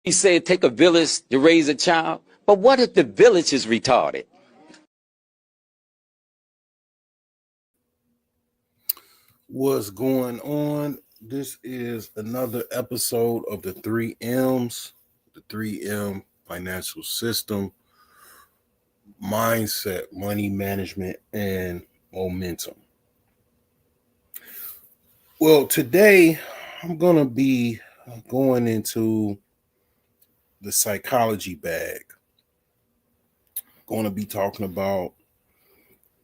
He said, take a village to raise a child. But what if the village is retarded? What's going on? This is another episode of the 3M's, the 3M financial system, mindset, money management, and momentum. Well, today I'm going to be going into the psychology bag. Going to be talking about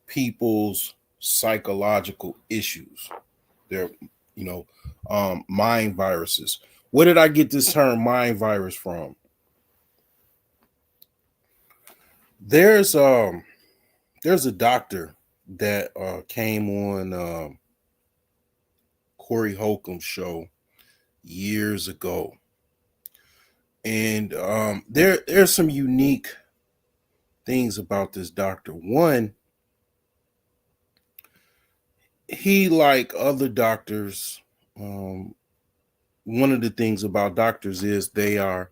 people's psychological issues, their, mind viruses. Where did I get this term mind virus from? There's um there's a doctor that came on Corey Holcomb's show years ago, and there's some unique things about this doctor. One, he, like other doctors, one of the things about doctors is they are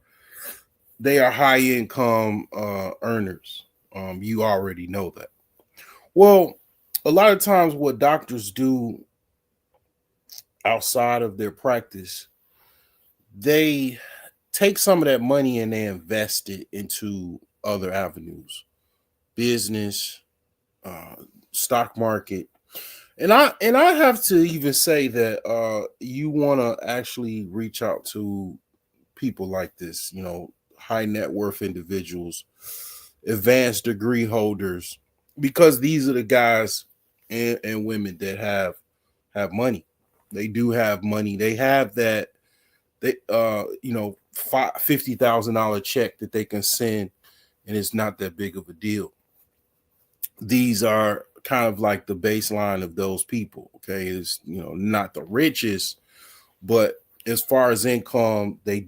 high income earners. You already know that. Well, a lot of times what doctors do outside of their practice, they take some of that money and they invest it into other avenues, business, uh, stock market. And I have to even say that you want to actually reach out to people like this, high net worth individuals, advanced degree holders, because these are the guys and women that have money. They do have money. They have that $50,000 check that they can send, and it's not that big of a deal. These are kind of like the baseline of those people. Okay, it's not the richest, but as far as income, they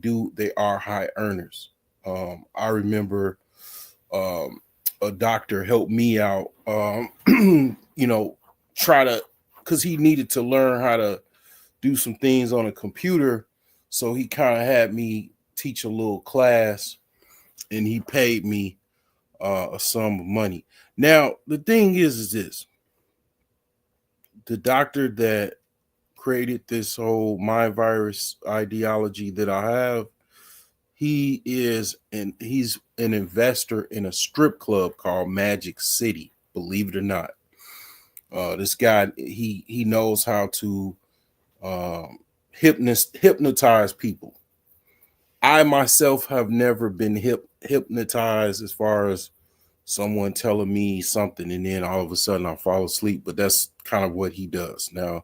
are high earners. I remember um, a doctor helped me out. Try to, because he needed to learn how to do some things on a computer, so he kind of had me teach a little class, and he paid me a sum of money. Now the thing is this: the doctor that created this whole mind virus ideology that I have, he's an investor in a strip club called Magic City. Believe it or not, this guy he knows how to hypnotize people. I myself have never been hypnotized, as far as someone telling me something and then all of a sudden I fall asleep. But that's kind of what he does. Now,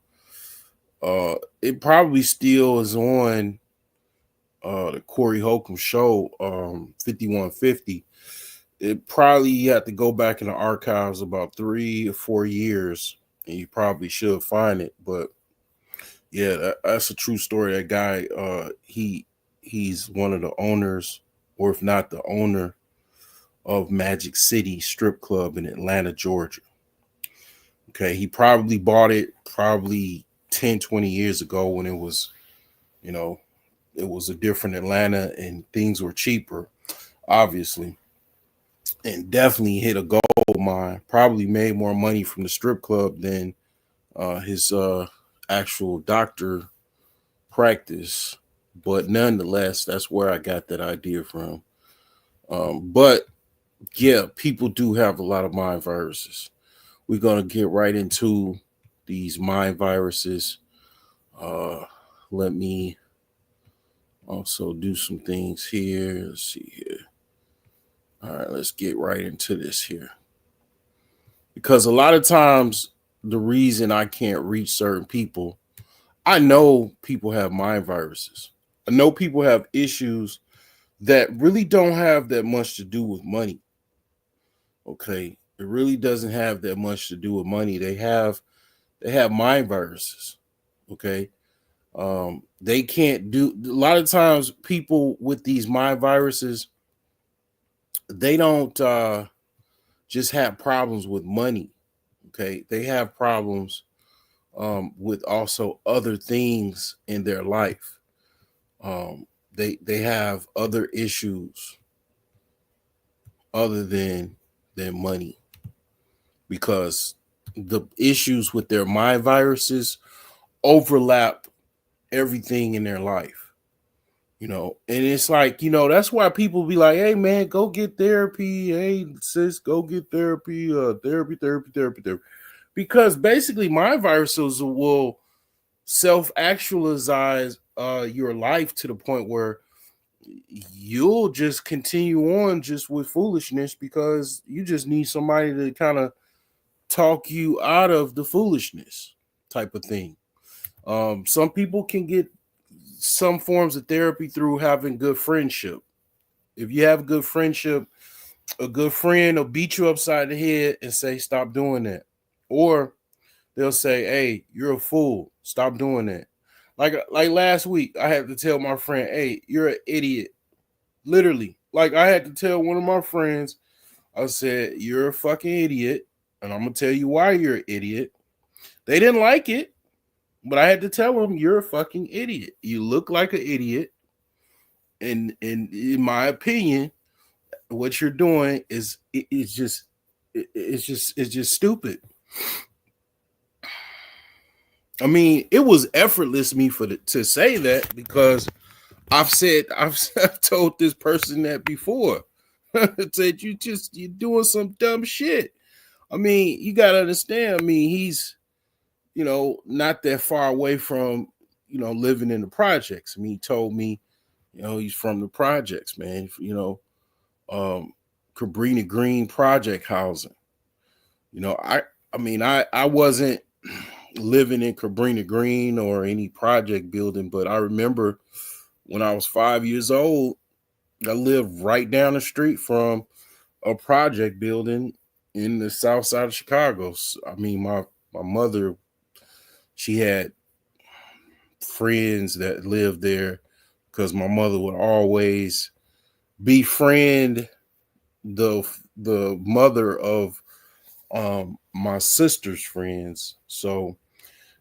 it probably still is on the Corey Holcomb show, 5150. It probably, you have to go back in the archives about 3 or 4 years, and you probably should find it. But yeah, that's a true story. That guy, he's one of the owners, or if not the owner, of Magic City Strip Club in Atlanta, Georgia. Okay, he probably bought it probably 10, 20 years ago when you know, it was a different Atlanta and things were cheaper, obviously, and definitely hit a gold mine. Probably made more money from the strip club than his actual doctor practice. But nonetheless, that's where I got that idea from. But yeah, people do have a lot of mind viruses. We're gonna get right into these mind viruses. Uh, Let me also do some things here. Let's see here. All right, let's get right into this here. Because a lot of times, the reason I can't reach certain people, I know people have mind viruses. I know people have issues that really don't have that much to do with money. Okay. It really doesn't have that much to do with money. They have mind viruses. Okay. They can't do, a lot of times people with these mind viruses, they don't just have problems with money. Okay. They have problems with also other things in their life. they have other issues other than money, because the issues with their mind viruses overlap everything in their life. And it's like, that's why people be like, hey man, go get therapy. Hey sis, go get therapy, therapy. Because basically mind viruses will self-actualize your life to the point where you'll just continue on just with foolishness, because you just need somebody to kind of talk you out of the foolishness type of thing. Some people can get some forms of therapy through having good friendship. If you have good friendship, a good friend will beat you upside the head and say, stop doing that. Or they'll say, hey, you're a fool. Stop doing that. Like last week, I had to tell my friend, hey, you're an idiot. Literally. Like I had to tell one of my friends, I said, you're a fucking idiot. And I'm going to tell you why you're an idiot. They didn't like it, but I had to tell them, you're a fucking idiot. You look like an idiot. And in my opinion, what you're doing it's just stupid. I mean, it was effortless me to say that, because I've told this person that before. Said you're doing some dumb shit. I mean, you gotta understand. I mean, he's not that far away from living in the projects. I mean, he told me he's from the projects, man. Cabrini Green project housing. I mean, I wasn't living in Cabrini Green or any project building, but I remember when I was 5 years old, I lived right down the street from a project building in the south side of Chicago. I mean, my mother, she had friends that lived there, because my mother would always befriend the mother of my sister's friends. So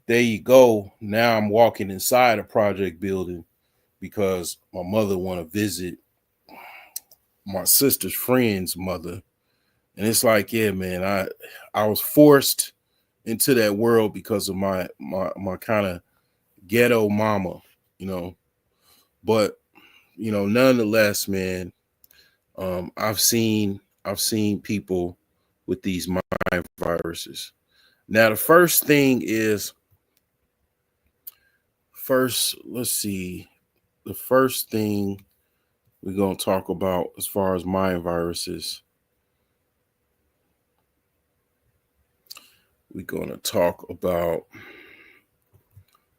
there you go. Now I'm walking inside a project building because my mother want to visit my sister's friend's mother. And it's like, yeah, man, I was forced into that world because of my kind of ghetto mama, you know. But nonetheless, man, I've seen people with these mind viruses. Now, the first thing is, let's see, the first thing we're going to talk about as far as mind viruses, we're going to talk about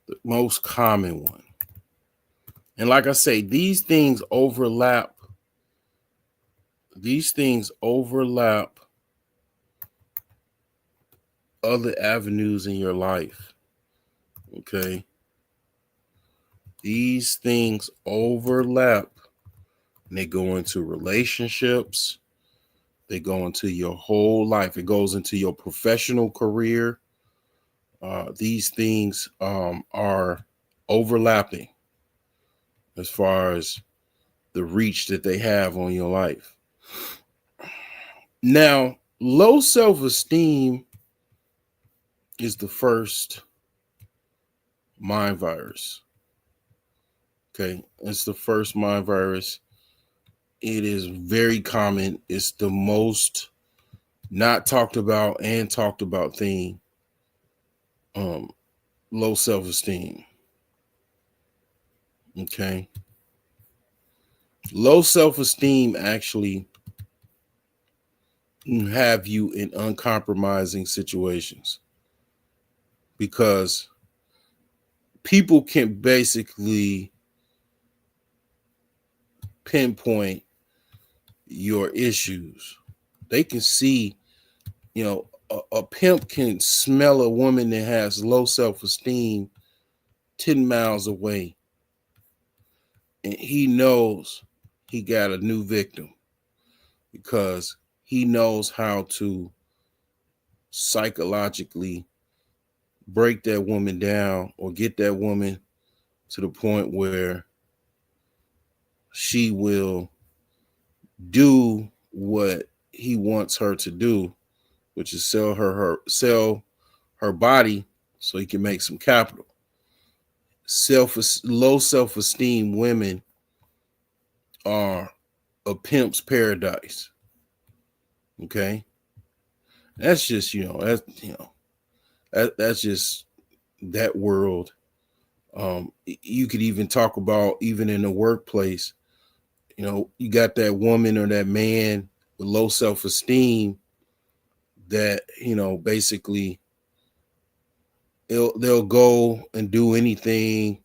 the most common one. And like I say, these things overlap. Other avenues in your life. Okay. These things overlap, and they go into relationships. They go into your whole life. It goes into your professional career. These things are overlapping as far as the reach that they have on your life. Now, low self-esteem is the first mind virus. Okay, it's the first mind virus. It is very common. It's the most not talked about and talked about thing. Low self-esteem. Okay. Low self-esteem actually have you in uncompromising situations, because people can basically pinpoint your issues. They can see, a pimp can smell a woman that has low self-esteem 10 miles away, and he knows he got a new victim, because he knows how to psychologically break that woman down or get that woman to the point where she will do what he wants her to do, which is sell her body so he can make some capital. Low self-esteem women are a pimp's paradise. Okay, that's just that's just that world. You could even talk about even in the workplace. You got that woman or that man with low self-esteem that basically they'll go and do anything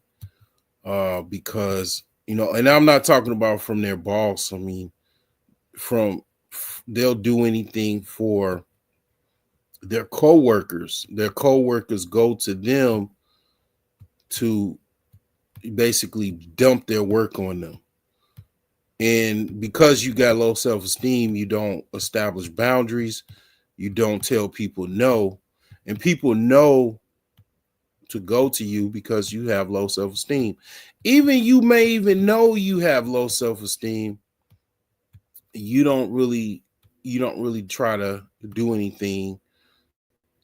because and I'm not talking about from their boss. I mean, from they'll do anything for their coworkers. Their coworkers go to them to basically dump their work on them. And because you got low self-esteem, you don't establish boundaries. You don't tell people no. And people know to go to you because you have low self-esteem. You may even know you have low self-esteem. You don't really try to do anything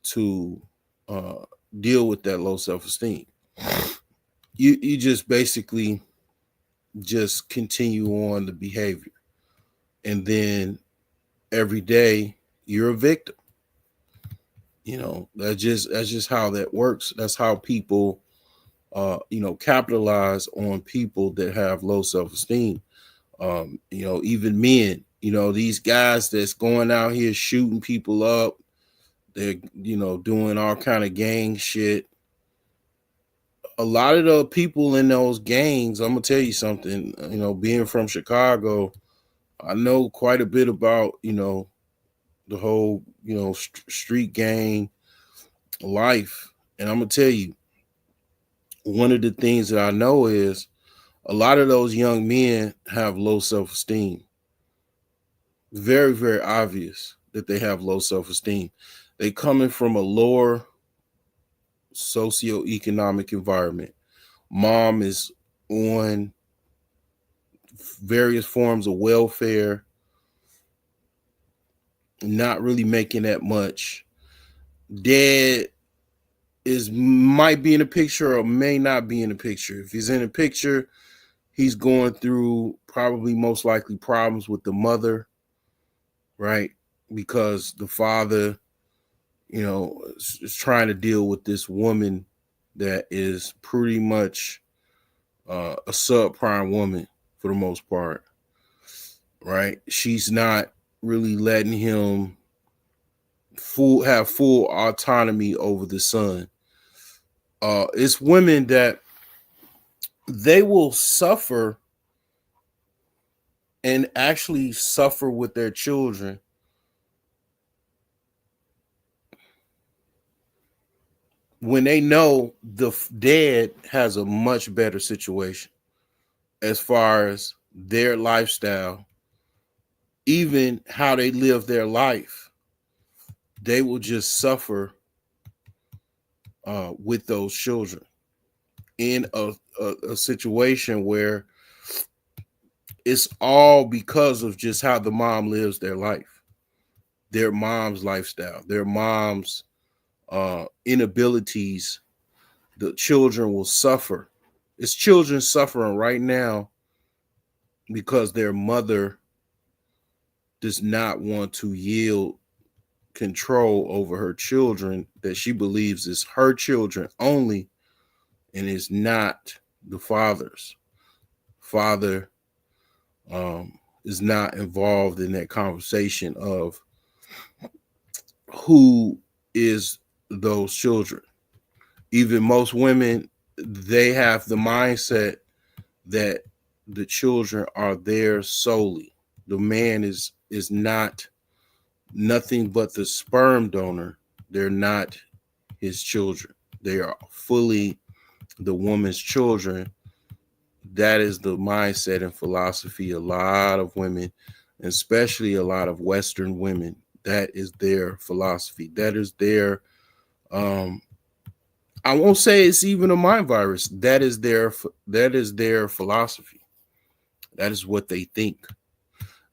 to deal with that low self-esteem. You just basically just continue on the behavior, and then every day you're a victim. That's just how that works. That's how people capitalize on people that have low self-esteem. Even men, these guys that's going out here shooting people up, they're doing all kind of gang shit. A lot of the people in those gangs, I'm gonna tell you something, being from Chicago, I know quite a bit about the whole street gang life. And I'm gonna tell you, one of the things that I know is a lot of those young men have low self-esteem. Very, very obvious that they have low self-esteem. They coming from a lower socioeconomic environment. Mom is on various forms of welfare, not really making that much. Dad might be in the picture or may not be in the picture. If he's in the picture, he's going through probably most likely problems with the mother, right? Because the father, is trying to deal with this woman that is pretty much a subprime woman for the most part, right? She's not really letting him have full autonomy over the son. It's women that they will suffer and actually suffer with their children when they know the dad has a much better situation as far as their lifestyle, even how they live their life. They will just suffer with those children in a situation where it's all because of just how the mom lives their life, their mom's lifestyle, their mom's inabilities. The children will suffer. It's children suffering right now because their mother does not want to yield control over her children that she believes is her children only and is not the father's. Father is not involved in that conversation of who is those children. Even most women, they have the mindset that the children are theirs solely. The man is not nothing but the sperm donor. They're not his children. They are fully the woman's children. That is the mindset and philosophy a lot of women, especially a lot of Western women, that is their philosophy. That is their I won't say it's even a mind virus. That is their philosophy. That is what they think.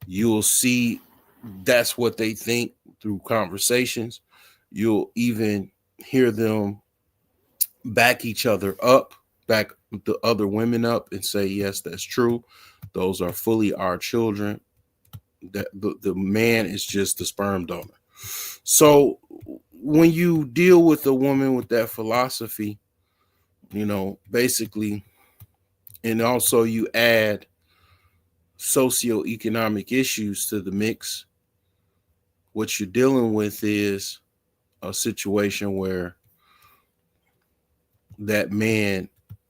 You'll see that's what they think through conversations. You'll even hear them back each other up, back the other women up, and say, yes, that's true. Those are fully our children. That the man is just the sperm donor. So when you deal with a woman with that philosophy, basically, and also you add socioeconomic issues to the mix, what you're dealing with is a situation where that man,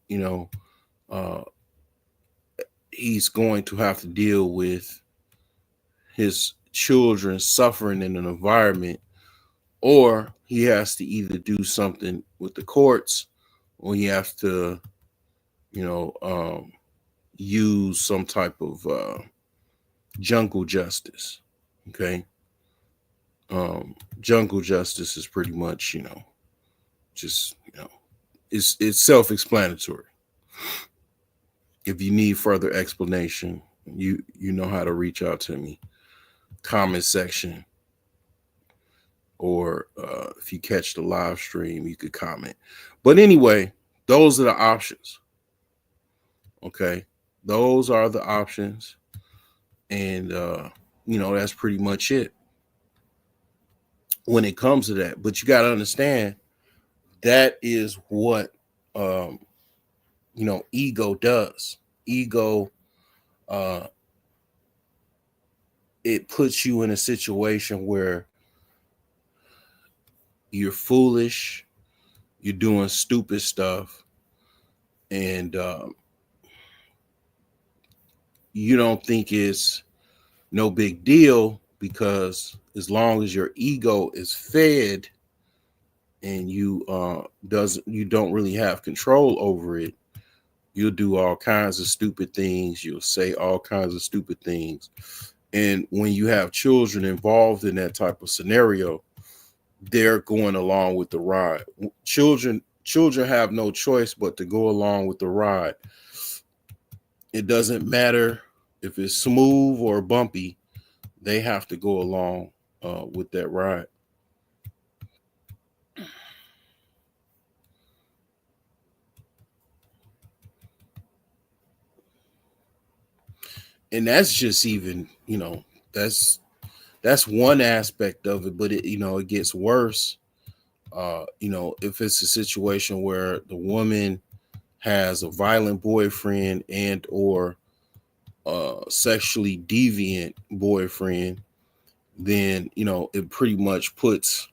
you know, uh, he's going to have to deal with his children suffering in an environment, or he has to either do something with the courts, or he has to, you know, use some type of jungle justice. Okay. Jungle justice is pretty much, just, it's self-explanatory. If you need further explanation, you know how to reach out to me. Comment section, or if you catch the live stream, you could comment. But anyway, those are the options. Okay, those are the options, and that's pretty much it when it comes to that. But you got to understand that is what ego does. Ego, uh, it puts you in a situation where you're foolish, you're doing stupid stuff, and you don't think it's no big deal, because as long as your ego is fed and you don't really have control over it, you'll do all kinds of stupid things, you'll say all kinds of stupid things. And when you have children involved in that type of scenario, they're going along with the ride. Children have no choice but to go along with the ride. It doesn't matter if it's smooth or bumpy, they have to go along with that ride. And that's just even, that's one aspect of it, but it gets worse. If it's a situation where the woman has a violent boyfriend and or sexually deviant boyfriend, then it pretty much puts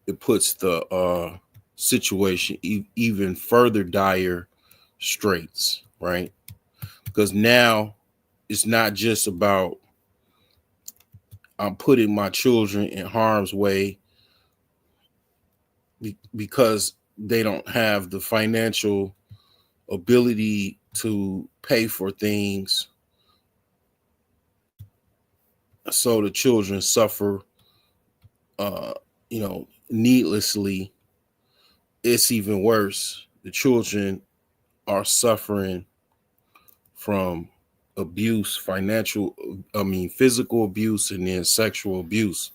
the situation even further dire straits, right? Because now it's not just about I'm putting my children in harm's way because they don't have the financial ability to pay for things, so the children suffer needlessly. It's even worse. The children are suffering from abuse, physical abuse, and then sexual abuse.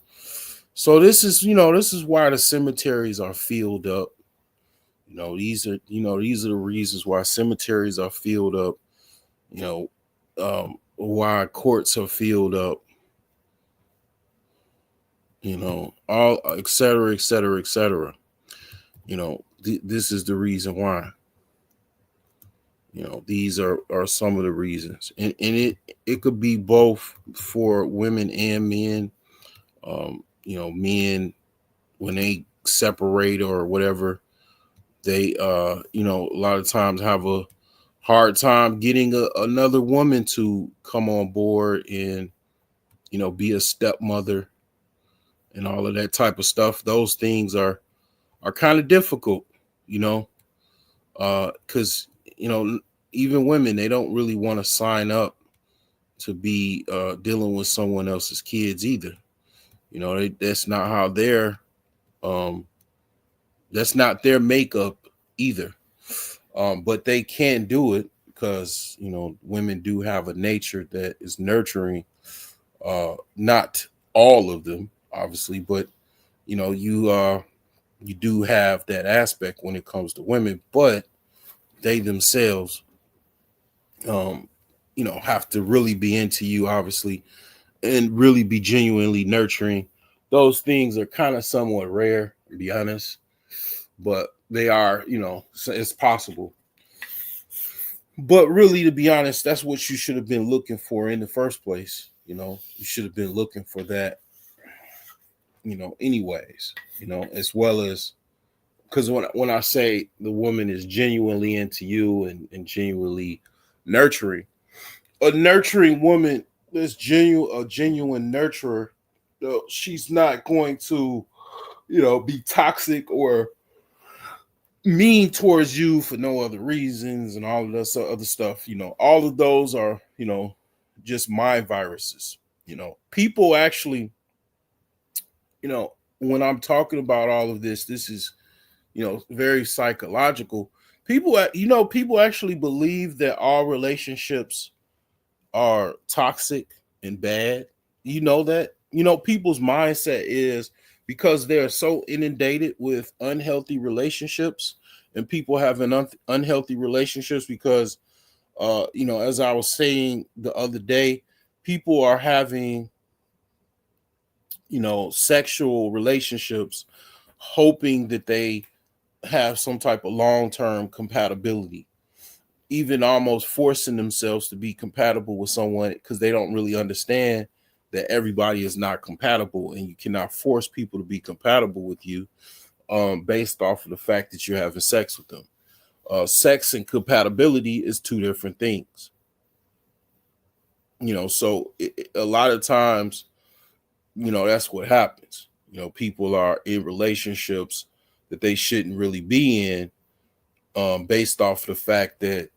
So this is why the cemeteries are filled up. These are the reasons why cemeteries are filled up. Why courts are filled up. All et cetera, et cetera, et cetera. This is the reason why. These are some of the reasons, and it could be both for women and men. Men, when they separate or whatever, they a lot of times have a hard time getting another woman to come on board and be a stepmother and all of that type of stuff. Those things are kind of difficult, because even women, they don't really want to sign up to be dealing with someone else's kids either. That's not how that's not their makeup either. But they can do it because women do have a nature that is nurturing. Not all of them, obviously, but you do have that aspect when it comes to women, but they themselves um have to really be into you, obviously, and really be genuinely nurturing. Those things are kind of somewhat rare, to be honest, but they are, so it's possible. But really, to be honest, that's what you should have been looking for in the first place. You should have been looking for that, anyways, as well as, because when I say the woman is genuinely into you and genuinely nurturing, a nurturing woman that's a genuine nurturer, she's not going to, be toxic or mean towards you for no other reasons and all of this other stuff. All of those are, just my viruses. People actually, when I'm talking about all of this is, very psychological. People actually believe that all relationships are toxic and bad. That? People's mindset is, because they're so inundated with unhealthy relationships, and people have unhealthy relationships because, as I was saying the other day, people are having, sexual relationships hoping that they have some type of long-term compatibility, even almost forcing themselves to be compatible with someone, because they don't really understand that everybody is not compatible, and you cannot force people to be compatible with you based off of the fact that you're having sex with them. Sex and compatibility is two different things. So a lot of times, that's what happens. People are in relationships that they shouldn't really be in, based off of the fact that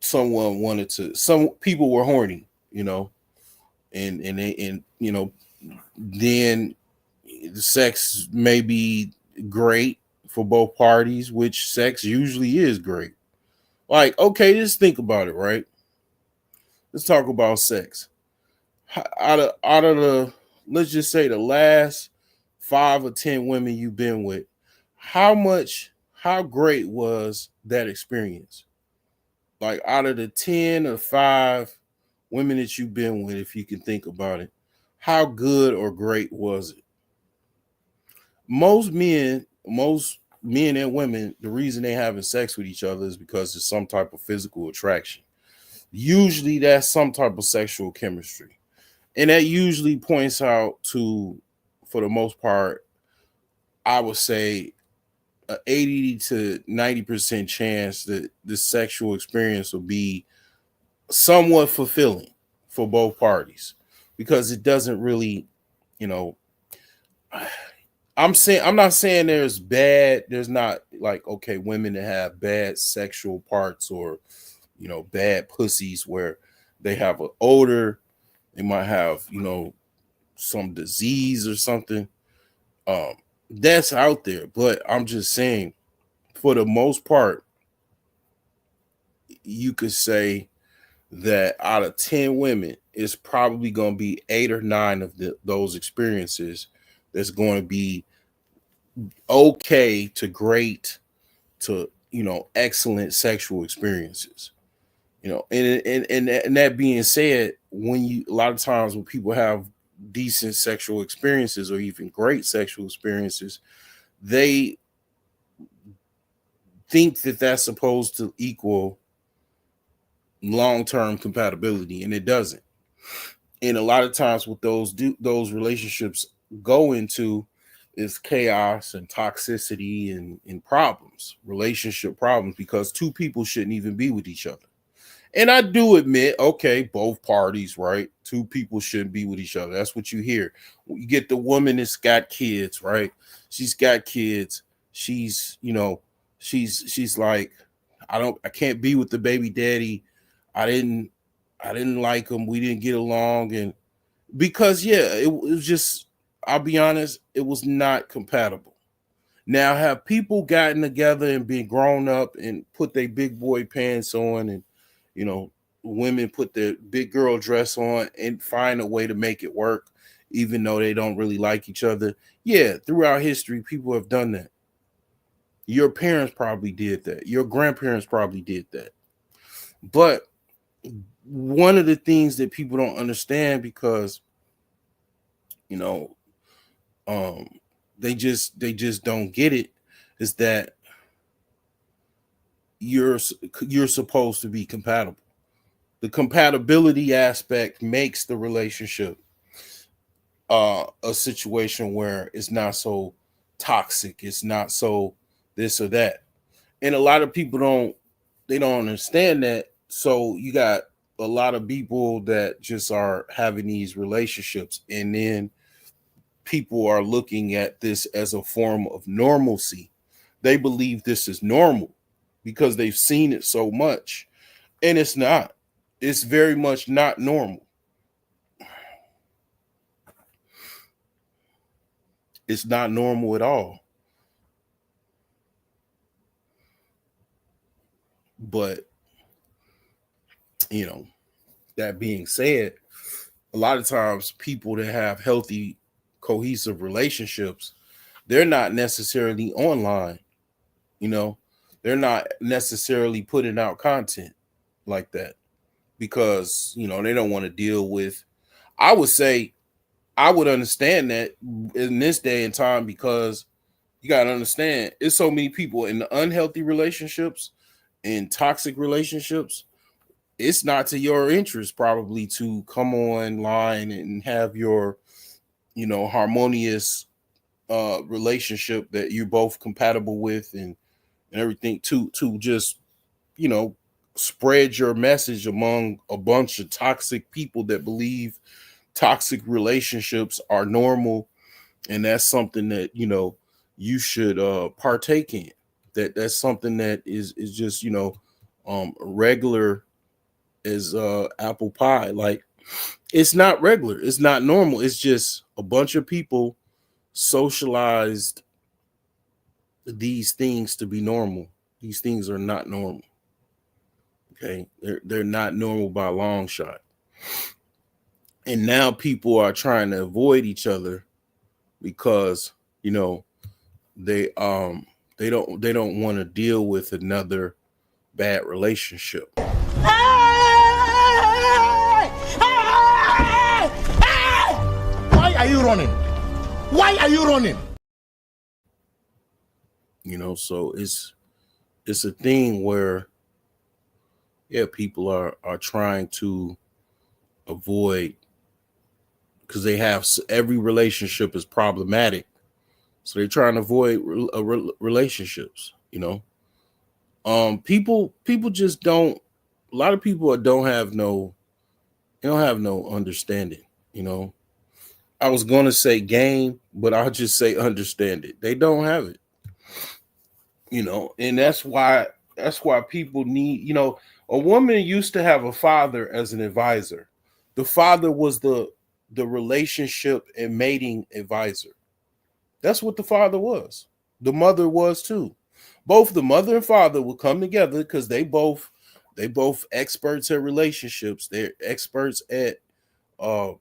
some people were horny, and then the sex may be great for both parties, which sex usually is great. Like, okay, just think about it, right? Let's talk about sex. Out of the, let's just say, the last 5 or 10 women you've been with, how great was that experience? Like, out of the 10 or 5 women that you've been with, if you can think about it, how good or great was it? Most men and women, the reason they having sex with each other is because there's some type of physical attraction. Usually that's some type of sexual chemistry. And that usually points out to, for the most part, I would say, a 80 to 90% chance that the sexual experience will be somewhat fulfilling for both parties, because it doesn't really, you know, I'm not saying there's not, like, okay, women that have bad sexual parts, or bad pussies, where they have an odor, they might have, some disease or something. Um, that's out there, but I'm just saying, for the most part, you could say that out of 10 women, it's probably going to be 8 or 9 of those experiences that's going to be okay to great to, excellent sexual experiences. And that being said, a lot of times when people have decent sexual experiences, or even great sexual experiences, they think that that's supposed to equal long-term compatibility, and it doesn't. And a lot of times what those relationships go into is chaos and toxicity and problems, relationship problems, because two people shouldn't even be with each other. And I do admit, okay, both parties, right? Two people shouldn't be with each other. That's what you hear. You get the woman that's got kids, right? She's got kids. She's, she's like, I can't be with the baby daddy. I didn't, I didn't like him. We didn't get along. And because, yeah, it was just, I'll be honest, it was not compatible. Now, have people gotten together and been grown up and put their big boy pants on and You know, women put their big girl dress on and find a way to make it work, even though they don't really like each other. Yeah, throughout history, people have done that. Your parents probably did that. Your grandparents probably did that. But one of the things that people don't understand, because you know, um, they just don't get it, is that you're you're supposed to be compatible. The compatibility aspect makes the relationship a situation where it's not so toxic, it's not so this or that. And a lot of people don't understand that. So you got a lot of people that just are having these relationships, and then people are looking at this as a form of normalcy. They believe this is normal because they've seen it so much, and it's not. It's very much not normal. It's not normal at all. But, you know, that being said, a lot of times people that have healthy, cohesive relationships, they're not necessarily online, you know, they're not necessarily putting out content like that because, they don't want to deal with, I would say, I would understand that in this day and time, because you got to understand it's so many people in the unhealthy relationships, in toxic relationships. It's not to your interest probably to come online and have your, harmonious relationship that you're both compatible with, and everything, to just, you know, spread your message among a bunch of toxic people that believe toxic relationships are normal, and that's something that, you should partake in. That's something that is just, regular as apple pie. Like, it's not regular, it's not normal, it's just a bunch of people socialized these things to be normal. These things are not normal. Okay, they're not normal by a long shot. And now people are trying to avoid each other because, you know, they um they don't want to deal with another bad relationship. Why are you running? Why are you running? So it's a thing where, yeah, people are trying to avoid, because they have, every relationship is problematic, so they're trying to avoid relationships. People just don't. A lot of people don't have no. They don't have no understanding. You know, I was gonna say game, but I'll just say understand it. They don't have it. And that's why people need. A woman used to have a father as an advisor. The father was the relationship and mating advisor. That's what the father was. The mother was too. Both the mother and father would come together because they both experts at relationships. They're experts at uh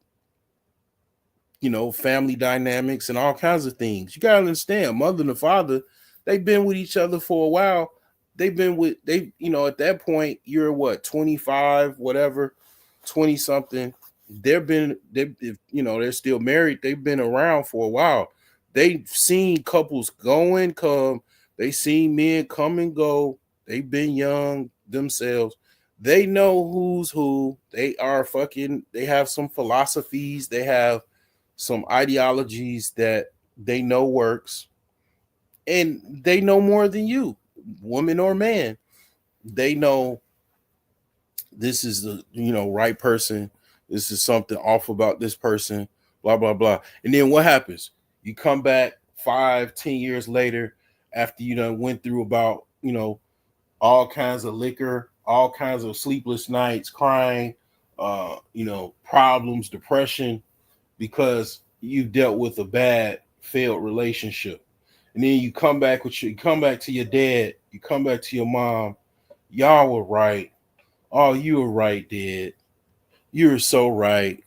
family dynamics and all kinds of things. You gotta understand, mother and the father, they've been with each other for a while. At that point, you're what, 25, whatever, 20 something. They're still married. They've been around for a while. They've seen couples go and come. They've seen men come and go. They've been young themselves. They know who's who. They have some philosophies. They have some ideologies that they know works, and they know more than you, woman or man. They know this is the right person. This is something off about this person, blah blah blah. And then what happens? You come back 5-10 years later, after you done went through about all kinds of liquor, all kinds of sleepless nights, crying, problems, depression, because you dealt with a bad failed relationship. And then you come back to your dad, you come back to your mom. Y'all were right. Oh, you were right, Dad. You're so right.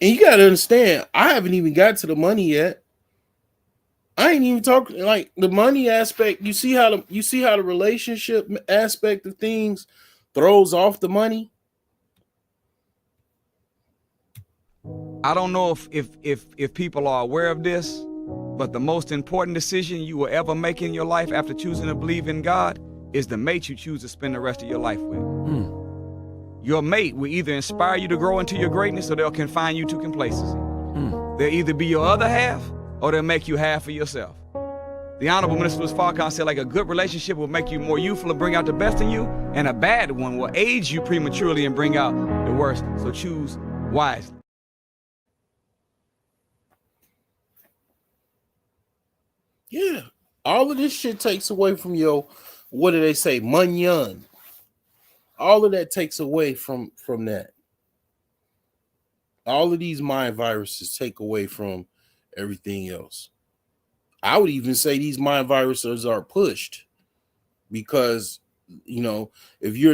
And you gotta understand, I haven't even got to the money yet. I ain't even talking like the money aspect. You see how the relationship aspect of things throws off the money. I don't know if people are aware of this, but the most important decision you will ever make in your life after choosing to believe in God is the mate you choose to spend the rest of your life with. Your mate will either inspire you to grow into your greatness or they'll confine you to complacency. They'll either be your other half or they'll make you half of yourself. The Honorable Minister Louis Farrakhan said, like, a good relationship will make you more youthful and bring out the best in you, and a bad one will age you prematurely and bring out the worst. So choose wisely. Yeah. All of this shit takes away from your, what do they say, munyan. All of that takes away from that. All of these mind viruses take away from everything else. I would even say these mind viruses are pushed because, you know, if you're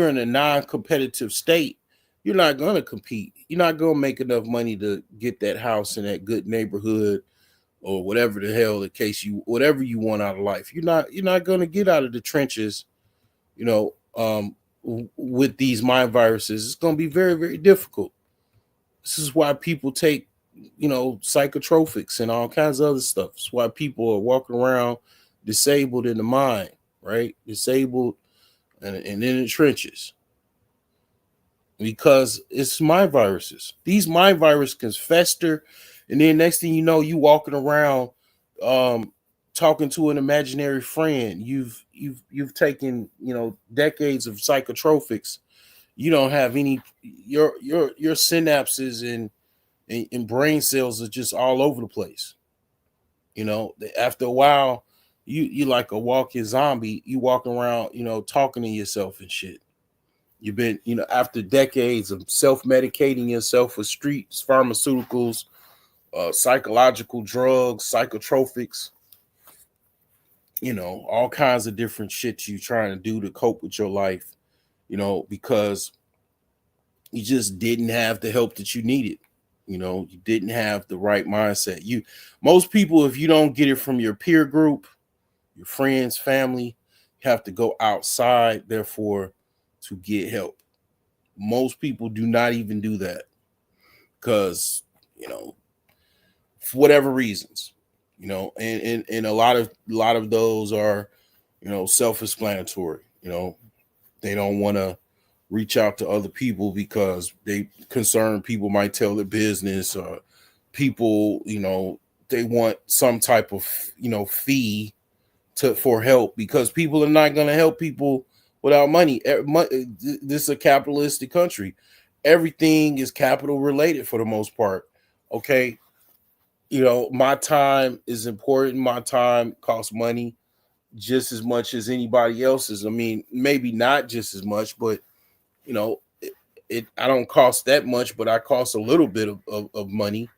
in a non-competitive state, you're not going to compete. You're not going to make enough money to get that house in that good neighborhood or whatever the hell the case, whatever you want out of life. You're not going to get out of the trenches, you know, with these mind viruses. It's going to be very, very difficult. This is why people take, you know, psychotropics and all kinds of other stuff. It's why people are walking around disabled in the mind, right? Disabled and in the trenches. Because it's mind viruses. These mind viruses can fester, and then next thing you know, you walking around talking to an imaginary friend. You've taken, you know, decades of psychotropics. You don't have any, your synapses and brain cells are just all over the place. You know, after a while, you like a walking zombie. You walk around, you know, talking to yourself and shit. You've been, you know, after decades of self-medicating yourself with streets, pharmaceuticals, psychological drugs, psychotropics, you know, all kinds of different shit you trying to do to cope with your life, you know, because you just didn't have the help that you needed. You know, you didn't have the right mindset. Most people, if you don't get it from your peer group, your friends, family, you have to go outside, therefore, to get help. Most people do not even do that because, you know, for whatever reasons, you know, and a lot of those are, you know, self-explanatory. You know, they don't want to reach out to other people because they concerned people might tell their business, or people, you know, they want some type of, you know, fee for help, because people are not going to help people without money. This is a capitalistic country. Everything is capital related for the most part. Okay. You know, my time is important. My time costs money just as much as anybody else's. I mean, maybe not just as much, but, you know, I don't cost that much, but I cost a little bit of money,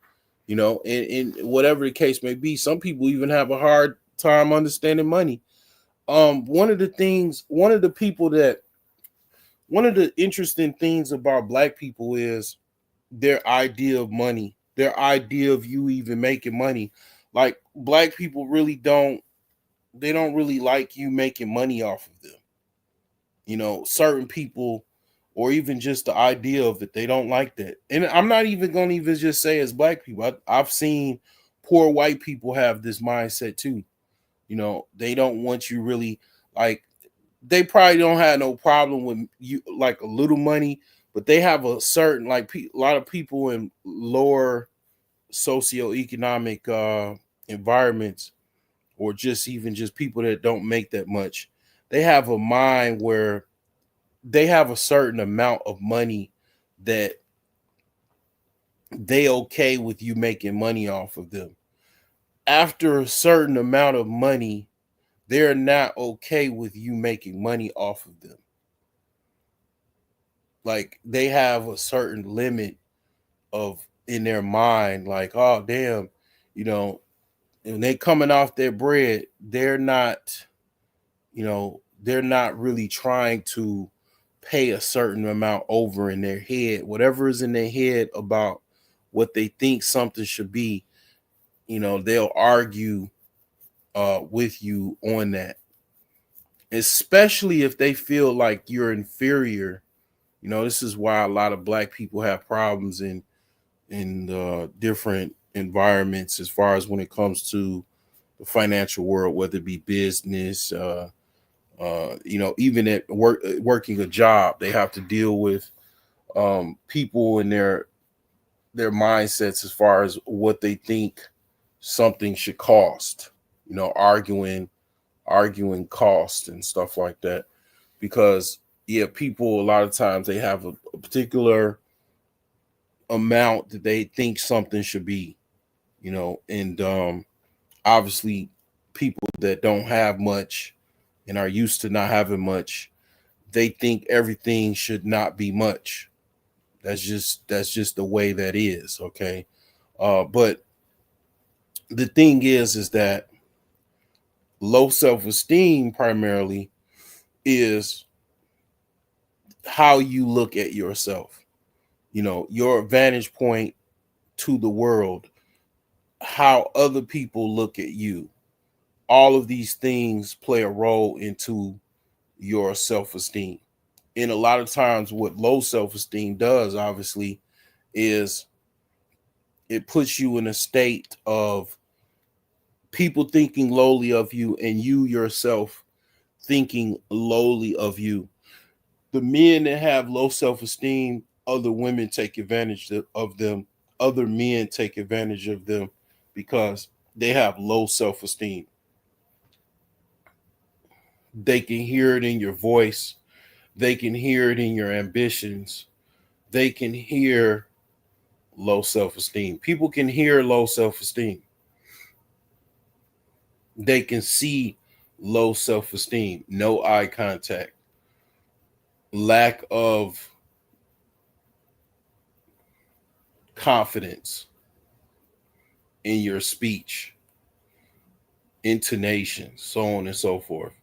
you know, and whatever the case may be. Some people even have a hard time understanding money. One of the interesting things about Black people is their idea of money, their idea of you even making money. Like, Black people they don't really like you making money off of them. You know, certain people, or even just the idea of it, they don't like that. And I'm not even going to even just say as Black people. I've seen poor white people have this mindset too. You know, they don't want you really, like, they probably don't have no problem with you, like, a little money, but they have a certain, like, a lot of people in lower socioeconomic environments, or just even just people that don't make that much. They have a mind where they have a certain amount of money that they okay with you making money off of them. After a certain amount of money, they're not okay with you making money off of them. Like, they have a certain limit of in their mind, like, oh damn, you know, and they coming off their bread, they're not, you know, they're not really trying to pay a certain amount over in their head. Whatever is in their head about what they think something should be, they'll argue with you on that, especially if they feel like you're inferior. This is why a lot of black people have problems in different environments as far as when it comes to the financial world, whether it be business, even at working a job, they have to deal with people and their mindsets as far as what they think something should cost, arguing cost and stuff like that. Because people a lot of times they have a particular amount that they think something should be, and obviously people that don't have much and are used to not having much, they think everything should not be much. That's just the way that is, okay? But the thing is that low self-esteem primarily is how you look at yourself. Your vantage point to the world, how other people look at you. All of these things play a role into your self-esteem. And a lot of times what low self-esteem does, obviously, is it puts you in a state of people thinking lowly of you and you yourself thinking lowly of you. The men that have low self-esteem, other women take advantage of them. Other men take advantage of them because they have low self-esteem. They can hear it in your voice. They can hear it in your ambitions. They can hear low self-esteem. People can hear low self-esteem. They can see low self-esteem, no eye contact, lack of confidence in your speech, intonation, so on and so forth.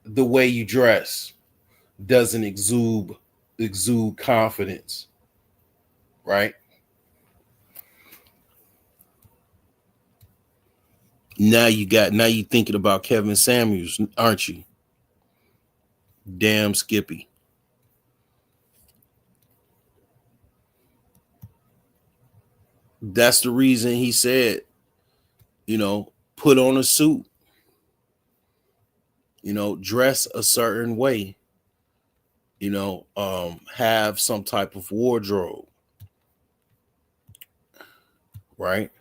The way you dress doesn't exude confidence, right? Now you thinking about Kevin Samuels, aren't you? Damn Skippy. That's the reason he said, put on a suit, dress a certain way, have some type of wardrobe, right?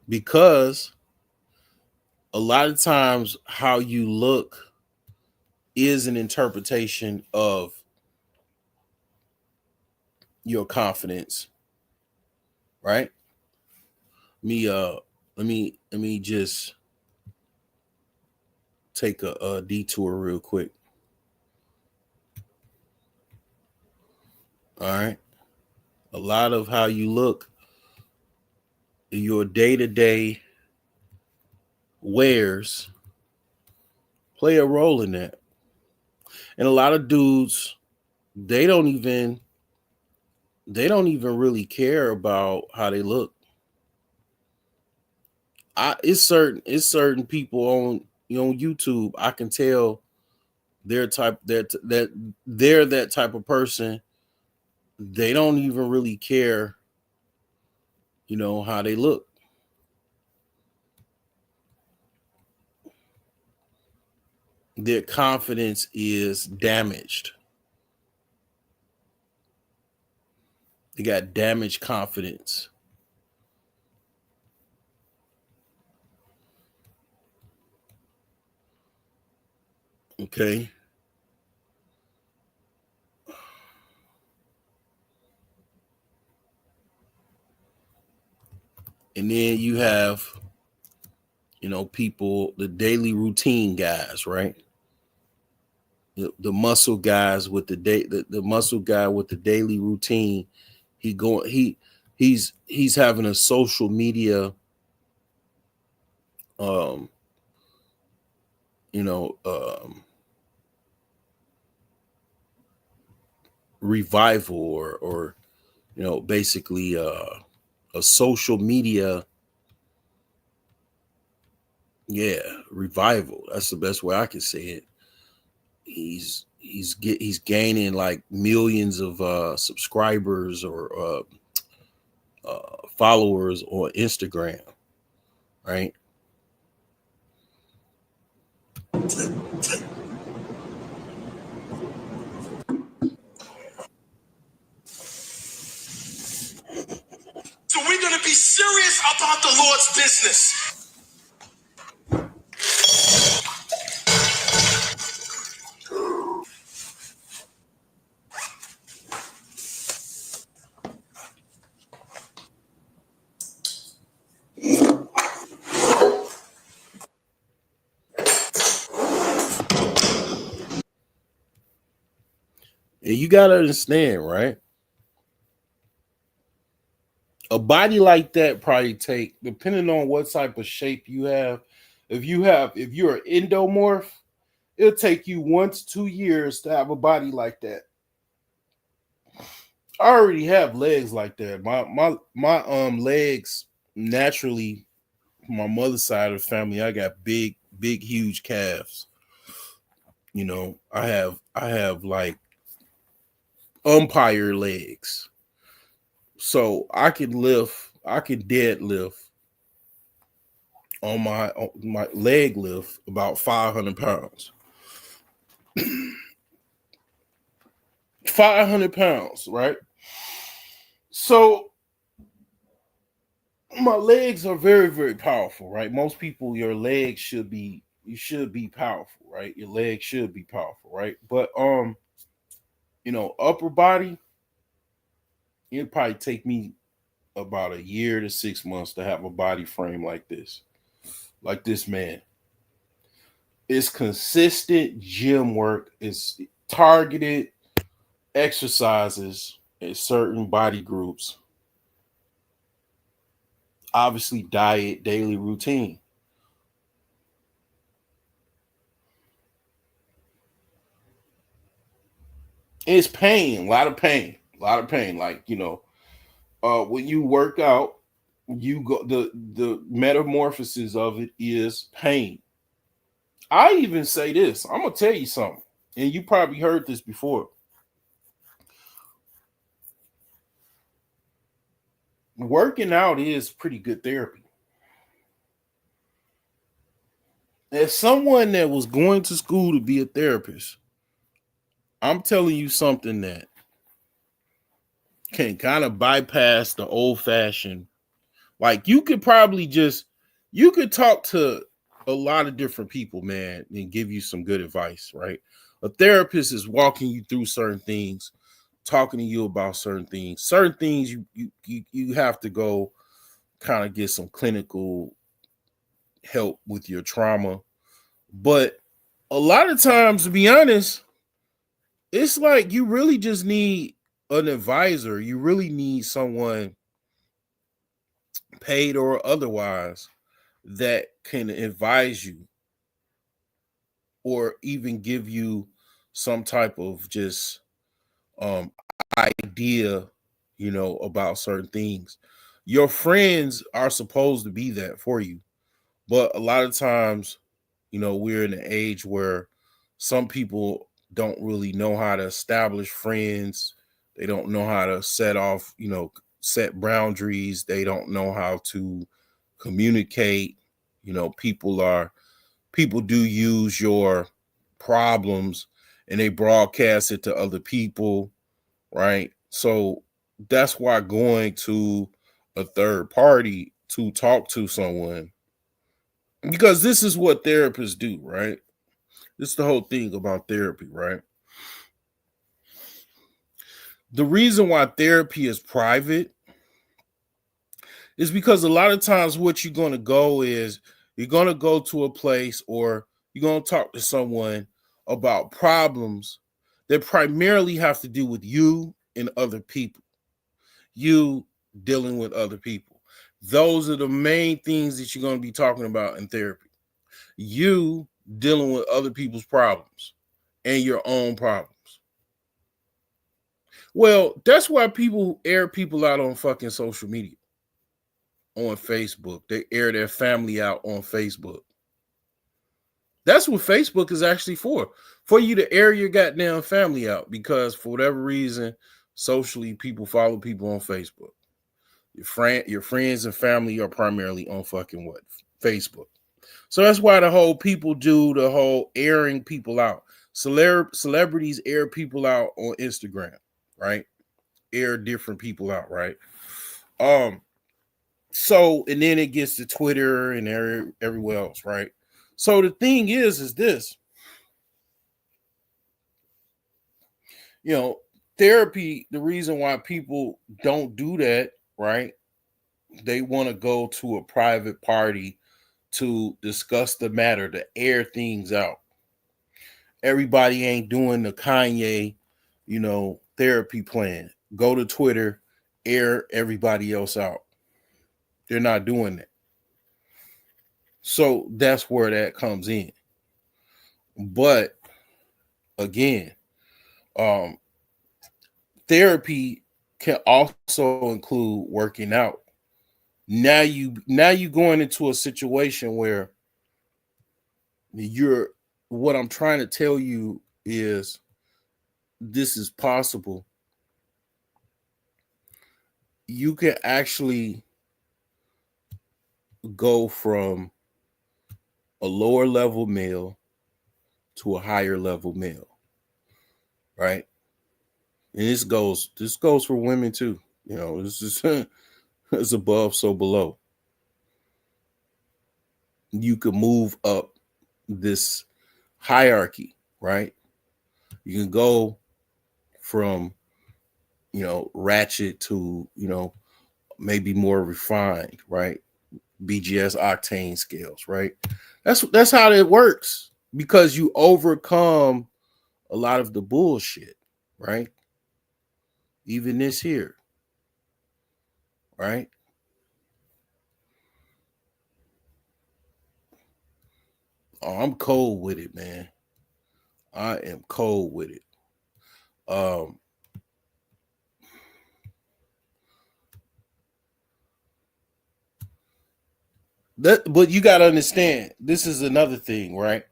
Because a lot of times how you look is an interpretation of your confidence, right? Let me just take a detour real quick. All right. A lot of how you look, your day-to-day wears play a role in that. And a lot of dudes, they don't even really care about how they look. It's certain people on YouTube, I can tell they're that type of person. They don't even really care, how they look. Their confidence is damaged. They got damaged confidence. Okay. And then you have, people, the daily routine guys, right? the muscle guys with the muscle guy with the daily routine. He's having a social media um you know revival or basically a social media revival. That's the best way I can say it. He's gaining like millions of subscribers or followers on Instagram, right? So we're going to be serious about the Lord's business. And you gotta understand, right? A body like that probably take, depending on what type of shape you have. If you're an endomorph, it'll take you 1 to 2 years to have a body like that. I already have legs like that. My legs naturally, my mother's side of the family, I got big, huge calves. I have like umpire legs. So I can deadlift on my leg lift about 500 pounds. 500 pounds, right? So my legs are very, very powerful, right? Most people, your legs should be powerful, right? Your legs should be powerful, right? But upper body, it'd probably take me about a year to 6 months to have a body frame like this. Like this man. It's consistent gym work, it's targeted exercises in certain body groups. Obviously, diet, daily routine. It's pain, a lot of pain, a lot of pain. Like, when you work out, you go the metamorphosis of it is pain. I even say this. I'm gonna tell you something, and you probably heard this before. Working out is pretty good therapy. As someone that was going to school to be a therapist, I'm telling you something that can kind of bypass the old fashioned. Like, you could talk to a lot of different people, man, and give you some good advice, right? A therapist is walking you through certain things, talking to you about certain things. Certain things you have to go kind of get some clinical help with your trauma. But a lot of times, to be honest, it's like you really just need an advisor. You really need someone, paid or otherwise, that can advise you or even give you some type of just um idea, about certain things. Your friends are supposed to be that for you. But a lot of times, we're in an age where some people don't really know how to establish friends. They don't know how to set boundaries. They don't know how to communicate. People do use your problems and they broadcast it to other people, right? So that's why going to a third party to talk to someone, because this is what therapists do, right? This is the whole thing about therapy, right? The reason why therapy is private is because a lot of times what you're going to go to a place or you're going to talk to someone about problems that primarily have to do with you and other people. You dealing with other people. Those are the main things that you're going to be talking about in therapy. You dealing with other people's problems and your own problems. Well, that's why people air people out on fucking social media, on Facebook. They air their family out on Facebook. That's what Facebook is actually for you to air your goddamn family out, because for whatever reason, socially, people follow people on Facebook. Your friends and family are primarily on fucking what? Facebook. So that's why the whole people do the whole airing people out. Celebrities air people out on Instagram, right? Air different people out, right? So, and then it gets to Twitter and everywhere else, right? So the thing is this, therapy, the reason why people don't do that, right? They want to go to a private party to discuss the matter, to air things out. Everybody ain't doing the Kanye, therapy plan. Go to Twitter, air everybody else out. They're not doing that. So that's where that comes in. But again, therapy can also include working out. Now you going into a situation where what I'm trying to tell you is this is possible. You can actually go from a lower level male to a higher level male, right? And this goes for women too. This is it's above, so below. You could move up this hierarchy, right? You can go from, ratchet to, maybe more refined, right? BGS octane scales, right? That's how it works, because you overcome a lot of the bullshit, right? Even this here, right? Oh, I'm cold with it, man. I am cold with it. But you got to understand, this is another thing, right?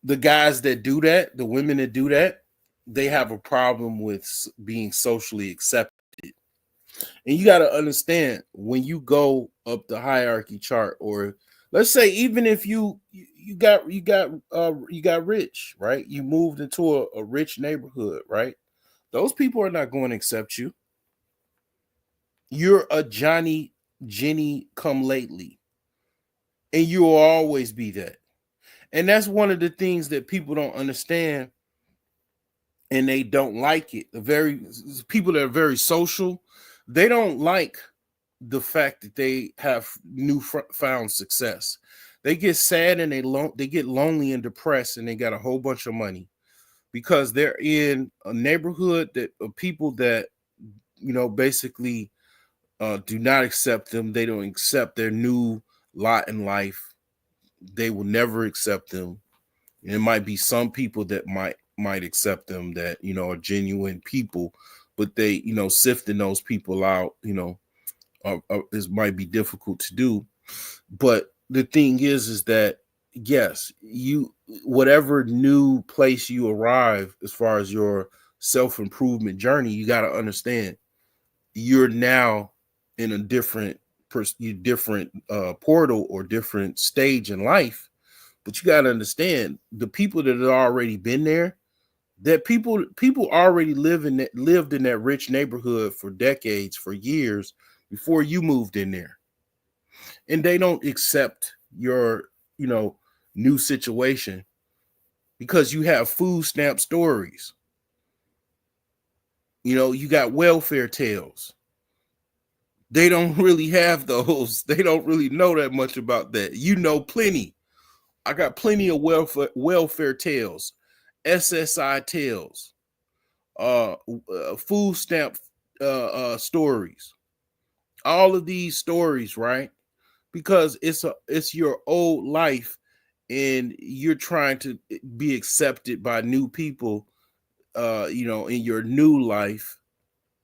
The guys that do that, the women that do that, they have a problem with being socially accepted. And you got to understand, when you go up the hierarchy chart, or let's say even if you got rich, right? You moved into a rich neighborhood, right? Those people are not going to accept you. You're a Johnny Jenny come lately, and you will always be that. And that's one of the things that people don't understand, and they don't like it. People that are very social, they don't like the fact that they have newfound success. They get sad and they get lonely and depressed, and they got a whole bunch of money, because they're in a neighborhood of people that basically do not accept them. They don't accept their new lot in life. They will never accept them. And it might be some people that might accept them, that are genuine people, but they sifting those people out is might be difficult to do. But the thing is that yes, whatever new place you arrive as far as your self-improvement journey, you got to understand you're now in a different portal or different stage in life. But you got to understand, the people that have already been there, that people already lived in that rich neighborhood for decades, for years before you moved in there. And they don't accept your, new situation, because you have food stamp stories. You got welfare tales. They don't really have those. They don't really know that much about that. Plenty. I got plenty of welfare tales. SSI tales, food stamp stories, all of these stories, right? Because it's your old life, and you're trying to be accepted by new people, in your new life.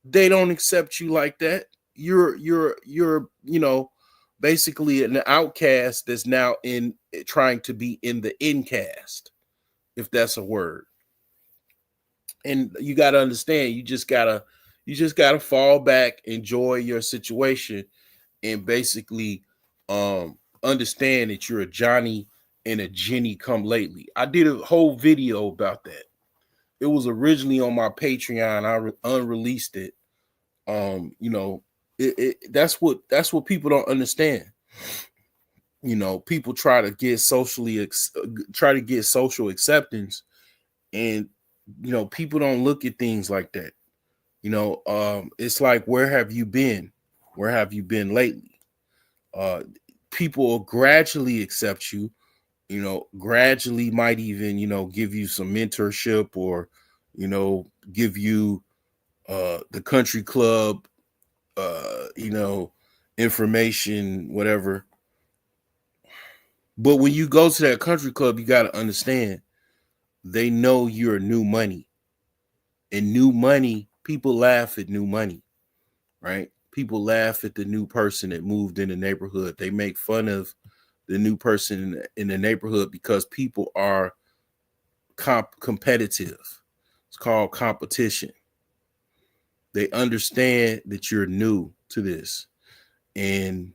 They don't accept you like that. You're basically an outcast that's now in trying to be in the incast, if that's a word. And you got to understand, you just gotta fall back, enjoy your situation, and basically understand that you're a Johnny and a Jenny come lately. I did a whole video about that. It was originally on my Patreon. I unreleased it. That's what people don't understand. People try to get social acceptance, and people don't look at things like that. It's like, where have you been? Where have you been lately? People will gradually accept you, gradually might even, give you some mentorship, or, give you the country club, information, whatever. But when you go to that country club, you got to understand, they know you're new money. And new money, people laugh at new money, right? People laugh at the new person that moved in the neighborhood. They make fun of the new person in the neighborhood because people are competitive. It's called competition. They understand that you're new to this, and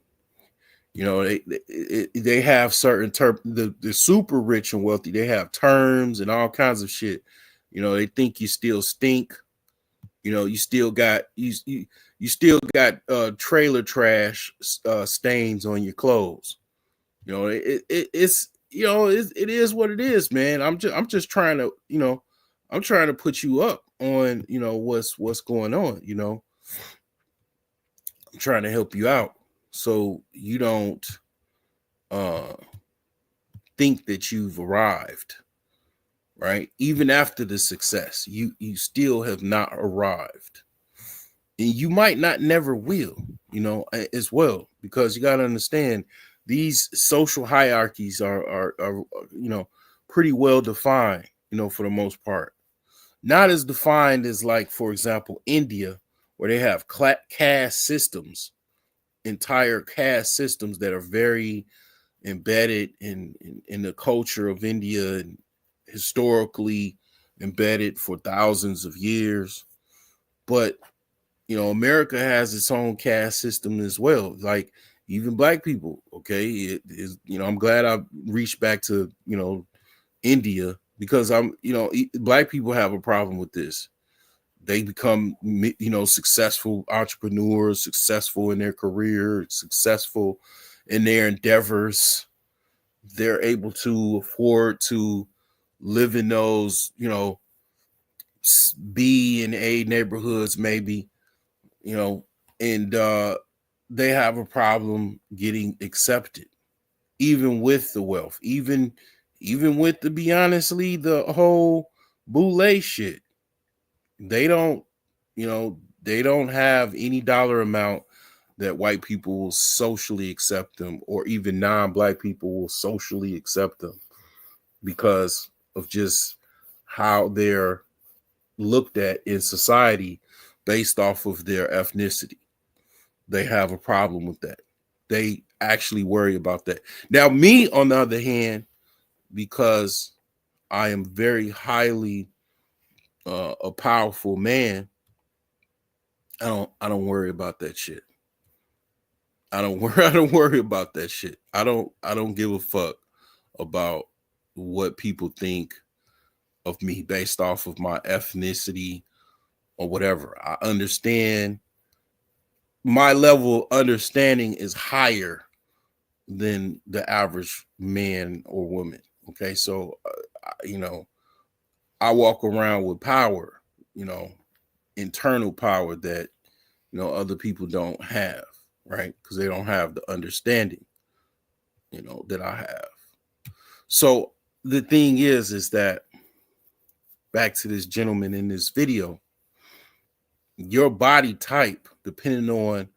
they have certain the super rich and wealthy. They have terms and all kinds of shit. They think you still stink. You still got you still got trailer trash stains on your clothes. It is what it is, man. I'm just trying to, I'm trying to put you up on, what's going on. I'm trying to help you out so you don't think that you've arrived, right? Even after the success, you still have not arrived, and you might not never will, as well, because you got to understand, these social hierarchies are pretty well defined, for the most part. Not as defined as, like, for example, India, where they have caste systems, entire caste systems that are very embedded in the culture of India, and historically embedded for thousands of years. But America has its own caste system as well, like even black people. Okay, it is, I'm glad I reached back to India, because black people have a problem with this. They become successful entrepreneurs, successful in their career, successful in their endeavors. They're able to afford to live in those B and A neighborhoods, maybe, and they have a problem getting accepted, even with the wealth, even with, to be honestly, the whole boule shit. They don't, they don't have any dollar amount that white people will socially accept them, or even non-black people will socially accept them, because of just how they're looked at in society based off of their ethnicity. They have a problem with that. They actually worry about that. Now, me, on the other hand, because I am very highly a powerful man, I don't worry about that shit. I don't worry about that shit. I don't give a fuck about what people think of me based off of my ethnicity or whatever. I understand, my level of understanding is higher than the average man or woman. Okay, so I walk around with power, internal power that other people don't have, right? Because they don't have the understanding, that I have. So the thing is that back to this gentleman in this video, your body type, depending on,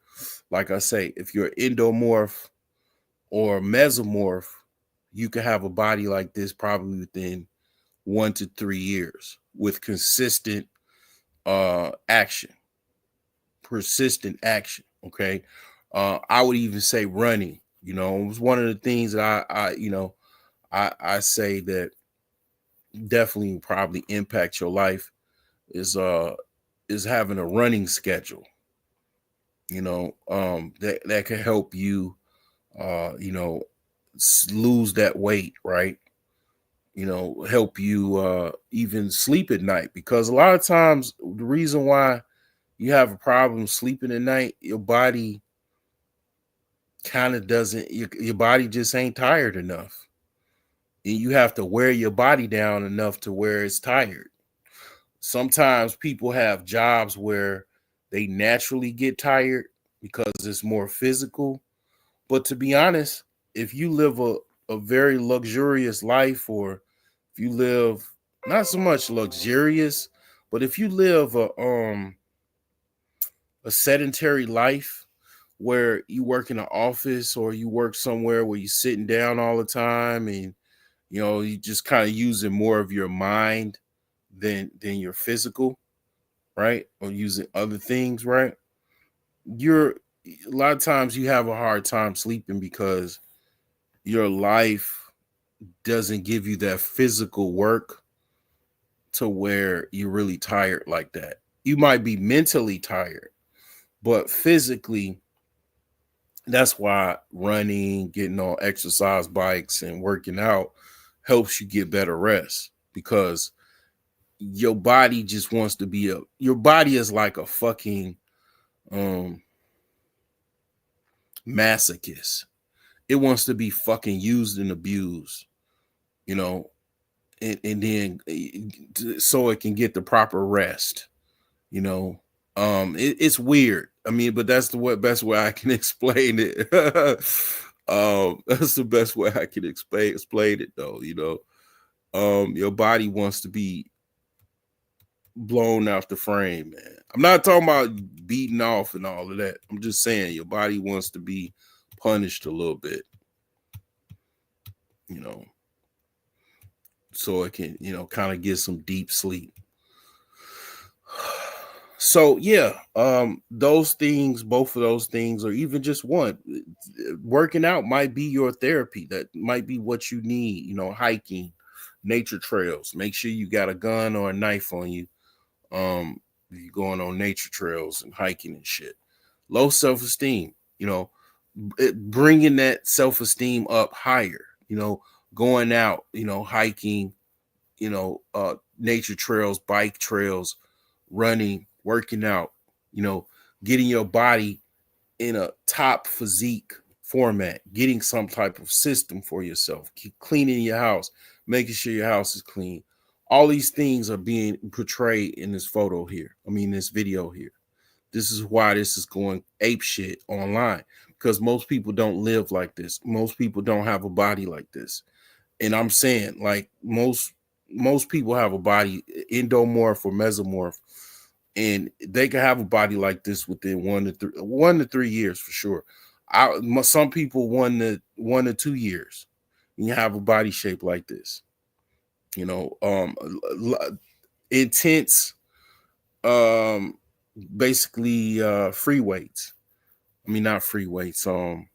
like I say, if you're endomorph or mesomorph, you can have a body like this probably within 1 to 3 years with consistent action, persistent action. Okay. I would even say running, you know, it was one of the things that I say that definitely probably impact your life is having a running schedule, you know, that can help you lose that weight, right? You know, help you even sleep at night, because a lot of times the reason why you have a problem sleeping at night, your body kind of doesn't, your body just ain't tired enough. And you have to wear your body down enough to where it's tired. Sometimes people have jobs where they naturally get tired because it's more physical. But to be honest, if you live a very luxurious life, or if you live not so much luxurious, but if you live a sedentary life where you work in an office or you work somewhere where you're sitting down all the time, and you know you just kind of using more of your mind than your physical, right? Or using other things, right? You're a lot of times you have a hard time sleeping because your life doesn't give you that physical work to where you're really tired like that. You might be mentally tired, but physically, that's why running, getting on exercise bikes and working out helps you get better rest, because your body just wants to be your body is like a fucking masochist. It wants to be fucking used and abused, you know, and then so it can get the proper rest, you know. It's weird. I mean, but that's the best way I can explain it. That's the best way I can explain it though, you know. Your body wants to be blown out the frame, man. I'm not talking about beating off and all of that. I'm just saying your body wants to be punished a little bit, you know, so it can, you know, kind of get some deep sleep. So yeah, those things, both of those things, or even just one, working out might be your therapy. That might be what you need, you know, hiking, nature trails. Make sure you got a gun or a knife on you. If you're going on nature trails and hiking and shit. Low self-esteem, you know, bringing that self-esteem up higher, you know, going out, you know, hiking, you know, nature trails, bike trails, running, working out, you know, getting your body in a top physique format, getting some type of system for yourself, keep cleaning your house, making sure your house is clean. All these things are being portrayed in this photo here. I mean, this video here. This is why this is going ape shit online, because most people don't live like this. Most people don't have a body like this. And I'm saying, like, most people have a body, endomorph or mesomorph, and they can have a body like this within 1 to 3 years for sure. Some people 1 to 2 years, and you have a body shape like this. You know, intense, basically free weights. I mean, not free weights. I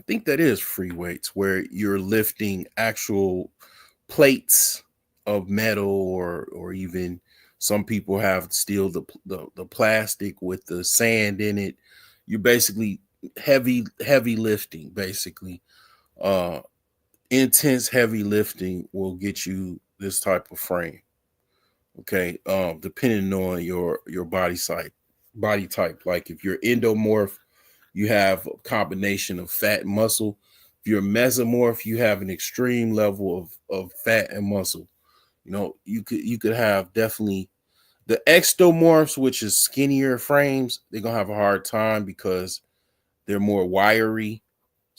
think that is free weights, where you're lifting actual plates of metal, or even some people have still the plastic with the sand in it. You're basically heavy lifting. Basically, intense heavy lifting will get you this type of frame. Okay, depending on your body type. Like if you're endomorph, you have a combination of fat and muscle. If you're mesomorph, you have an extreme level of fat and muscle. You know, you could have definitely the ectomorphs, which is skinnier frames. They're gonna have a hard time because they're more wiry.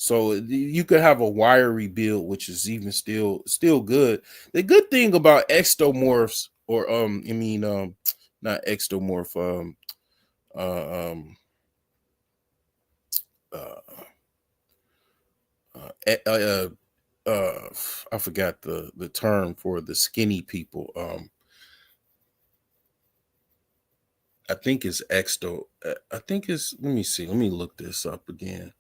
So you could have a wiry build, which is even still good. The good thing about ectomorphs, or not ectomorph, uh, um, uh, uh, uh, I forgot the term for the skinny people. I think it's exto. I think it's. Let me see. Let me look this up again.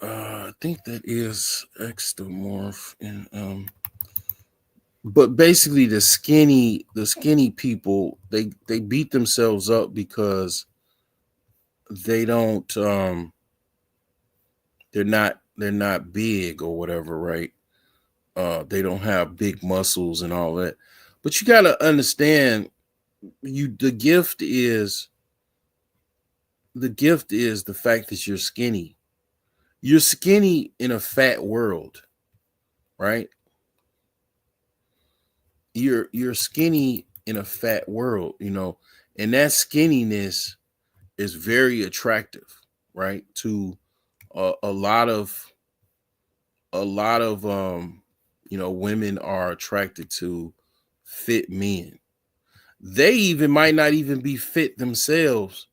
I think that is ectomorph, and but basically the skinny people, they beat themselves up because they don't they're not big or whatever, right? They don't have big muscles and all that. But you got to understand, the gift is the fact that you're skinny. You're skinny in a fat world, right? You're skinny in a fat world, and that skinniness is very attractive, right? To a lot of women are attracted to fit men. They even might not even be fit themselves,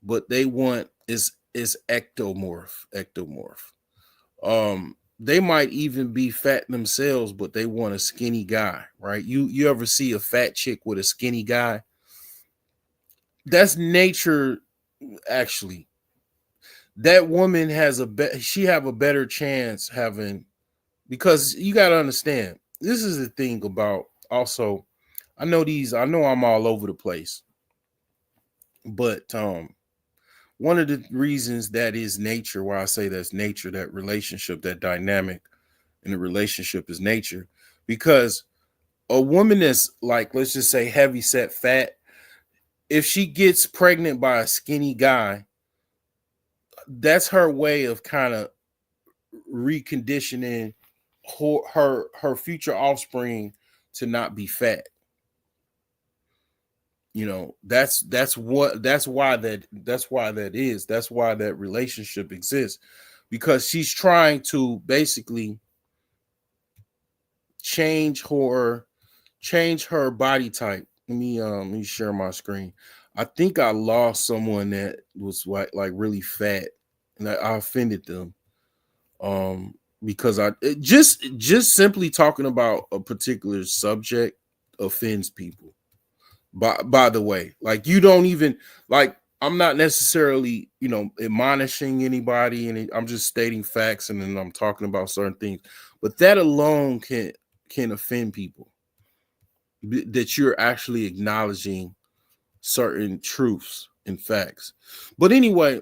but they want is ectomorph. They might even be fat themselves, but they want a skinny guy, right? You ever see a fat chick with a skinny guy? That's nature, actually. That woman has she have a better chance having, because you got to understand, this is the thing about, also, I know I'm all over the place, but one of the reasons that is nature, why I say that's nature, that relationship, that dynamic in the relationship is nature, because a woman that's, like, let's just say heavy set fat, if she gets pregnant by a skinny guy, that's her way of kind of reconditioning her future offspring to not be fat. That's why that relationship exists, because she's trying to basically change her body type. Let me share my screen. I think I lost someone that was like really fat, and I offended them. Because just simply talking about a particular subject offends people. By the way, like, you don't even, like, I'm not necessarily, admonishing anybody, and I'm just stating facts, and then I'm talking about certain things. But that alone can offend people, that you're actually acknowledging certain truths and facts. But anyway,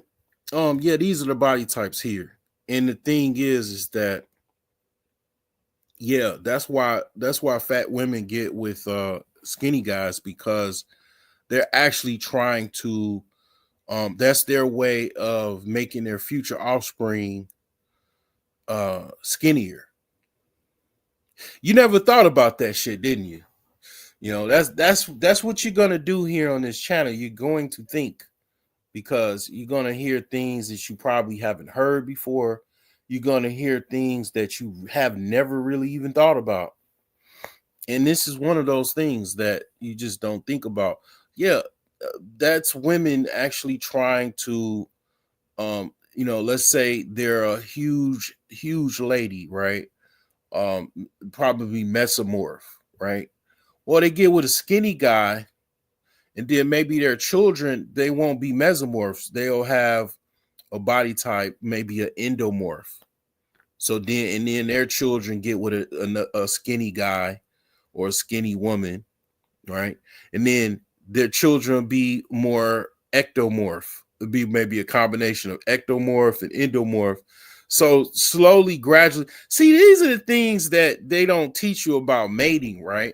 yeah, these are the body types here. And the thing is that, yeah, that's why fat women get with skinny guys, because they're actually trying to, that's their way of making their future offspring skinnier. You never thought about that shit, didn't you? That's what you're gonna do here on this channel. You're going to think, because you're gonna hear things that you probably haven't heard before. You're gonna hear things that you have never really even thought about. And this is one of those things that you just don't think about. Yeah, that's women actually trying to, let's say they're a huge lady, right? Probably mesomorph, right? Or they get with a skinny guy, and then maybe their children, they won't be mesomorphs. They'll have a body type, maybe an endomorph. So then their children get with a skinny guy or a skinny woman, right? And then their children be more ectomorph. It'd be maybe a combination of ectomorph and endomorph. So slowly, gradually, see, these are the things that they don't teach you about mating, right?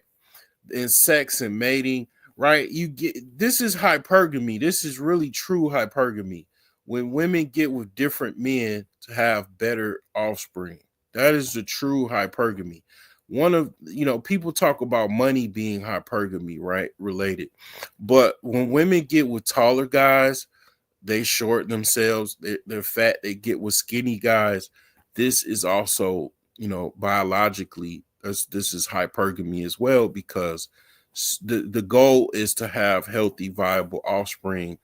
In sex and mating, right? This is hypergamy. This is really true hypergamy. When women get with different men to have better offspring, that is the true hypergamy. One of, people talk about money being hypergamy, right? Related. But when women get with taller guys, they short themselves, they're fat, they get with skinny guys. This is also, biologically, this is hypergamy as well, because the goal is to have healthy, viable offspring,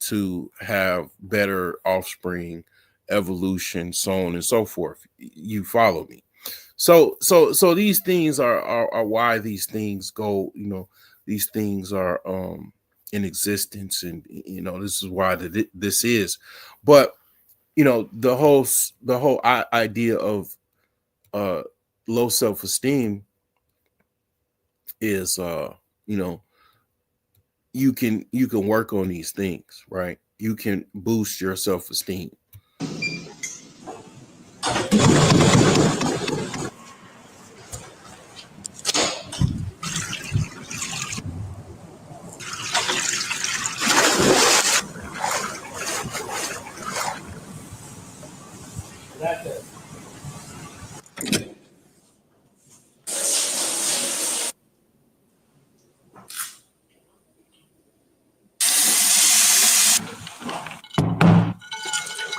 to have better offspring, evolution, so on and so forth. You follow me? So these things are why these things go. These things are in existence, and this is why this is. But the whole idea of low self-esteem is you can work on these things, right? You can boost your self-esteem.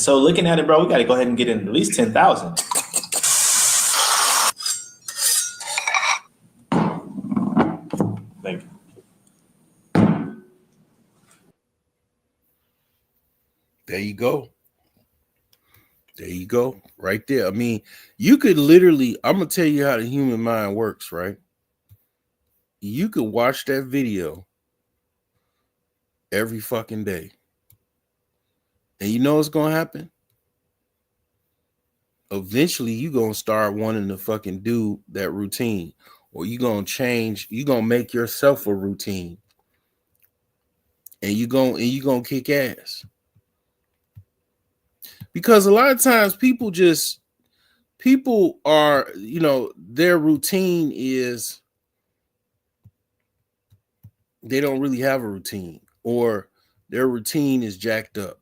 So looking at it, bro, we got to go ahead and get in at least 10,000. Thank you. There you go. There you go. Right there. I mean, you could literally, I'm going to tell you how the human mind works, right? You could watch that video every fucking day. And you know what's going to happen? Eventually, you're going to start wanting to fucking do that routine. Or you're going to change. You're going to make yourself a routine. And you're going to kick ass. Because a lot of times people are, their routine is, they don't really have a routine, or their routine is jacked up,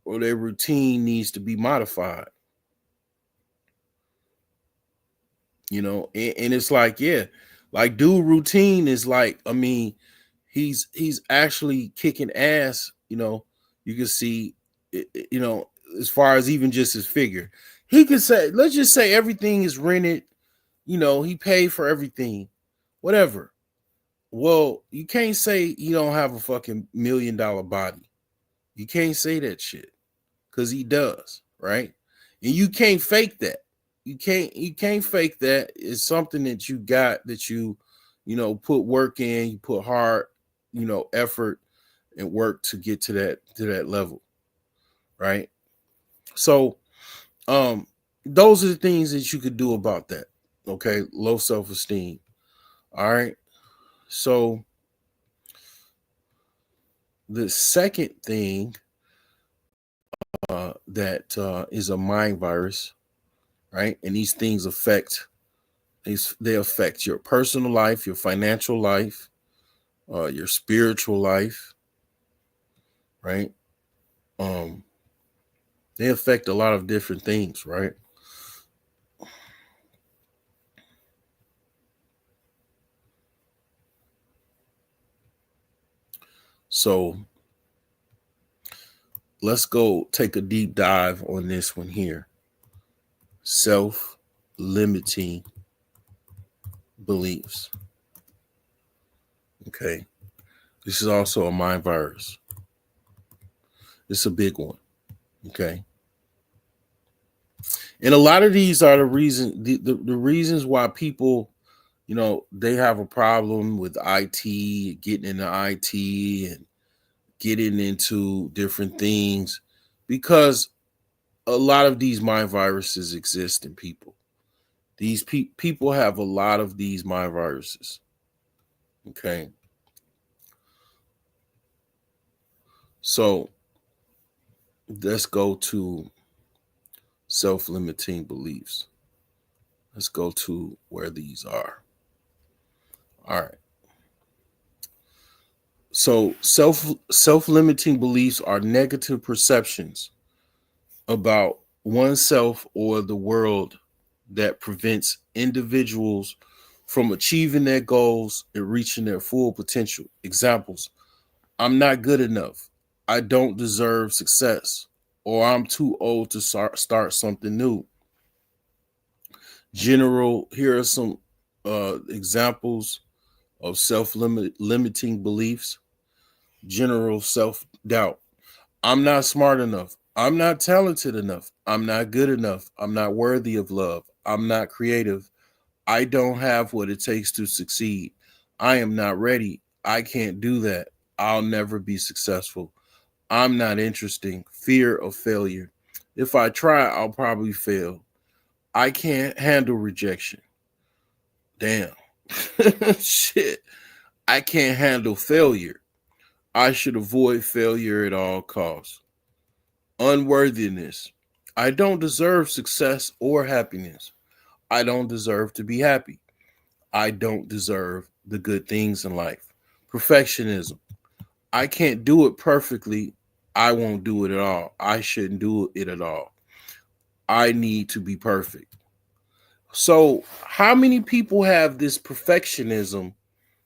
or their routine needs to be modified. And it's like, yeah, like dude routine is like, I mean, he's actually kicking ass, you can see, as far as even just his figure. He could say, let's just say everything is rented, he paid for everything, whatever. Well, you can't say you don't have a fucking $1 million body. You can't say that shit, because he does, right? And you can't fake that. You can't fake that. It's something that you got, that you put work in, you put hard, effort and work to get to that level, right? So those are the things that you could do about that. Okay, low self-esteem. All right. So the second thing that is a mind virus, right? And these things they affect your personal life, your financial life, your spiritual life, right? They affect a lot of different things, right? So let's go take a deep dive on this one here. Self-limiting beliefs. Okay. This is also a mind virus. It's a big one. Okay. And a lot of these are the reasons why people, they have a problem with IT, getting into IT and getting into different things, because a lot of these mind viruses exist in people. These people have a lot of these mind viruses. Okay. So let's go to self-limiting beliefs. Let's go to where these are. All right. So self-limiting beliefs are negative perceptions about oneself or the world that prevents individuals from achieving their goals and reaching their full potential. Examples: I'm not good enough. I don't deserve success, or I'm too old to start something new. Here are some examples of self-limiting beliefs. General self-doubt. I'm not smart enough. I'm not talented enough. I'm not good enough. I'm not worthy of love. I'm not creative. I don't have what it takes to succeed. I am not ready. I can't do that. I'll never be successful. I'm not interesting. Fear of failure. If I try, I'll probably fail. I can't handle rejection. Damn. Shit. I can't handle failure. I should avoid failure at all costs. Unworthiness. I don't deserve success or happiness. I don't deserve to be happy. I don't deserve the good things in life. Perfectionism. I can't do it perfectly. I won't do it at all. I shouldn't do it at all. I need to be perfect. So, how many people have this perfectionism?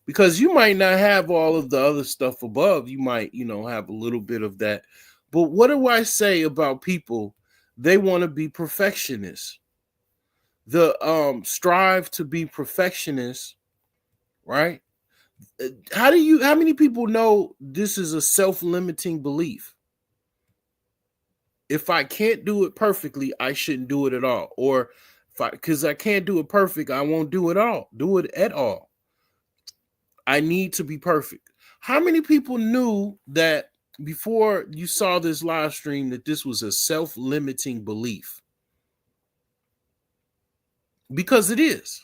Because you might not have all of the other stuff above. You might, have a little bit of that. But what do I say about people? They want to be perfectionists. The strive to be perfectionists, right? How many people know this is a self-limiting belief? If I can't do it perfectly, I shouldn't do it at all. Or because I can't do it perfect, I won't do it at all. I need to be perfect. How many people knew that before you saw this live stream that this was a self-limiting belief? Because it is.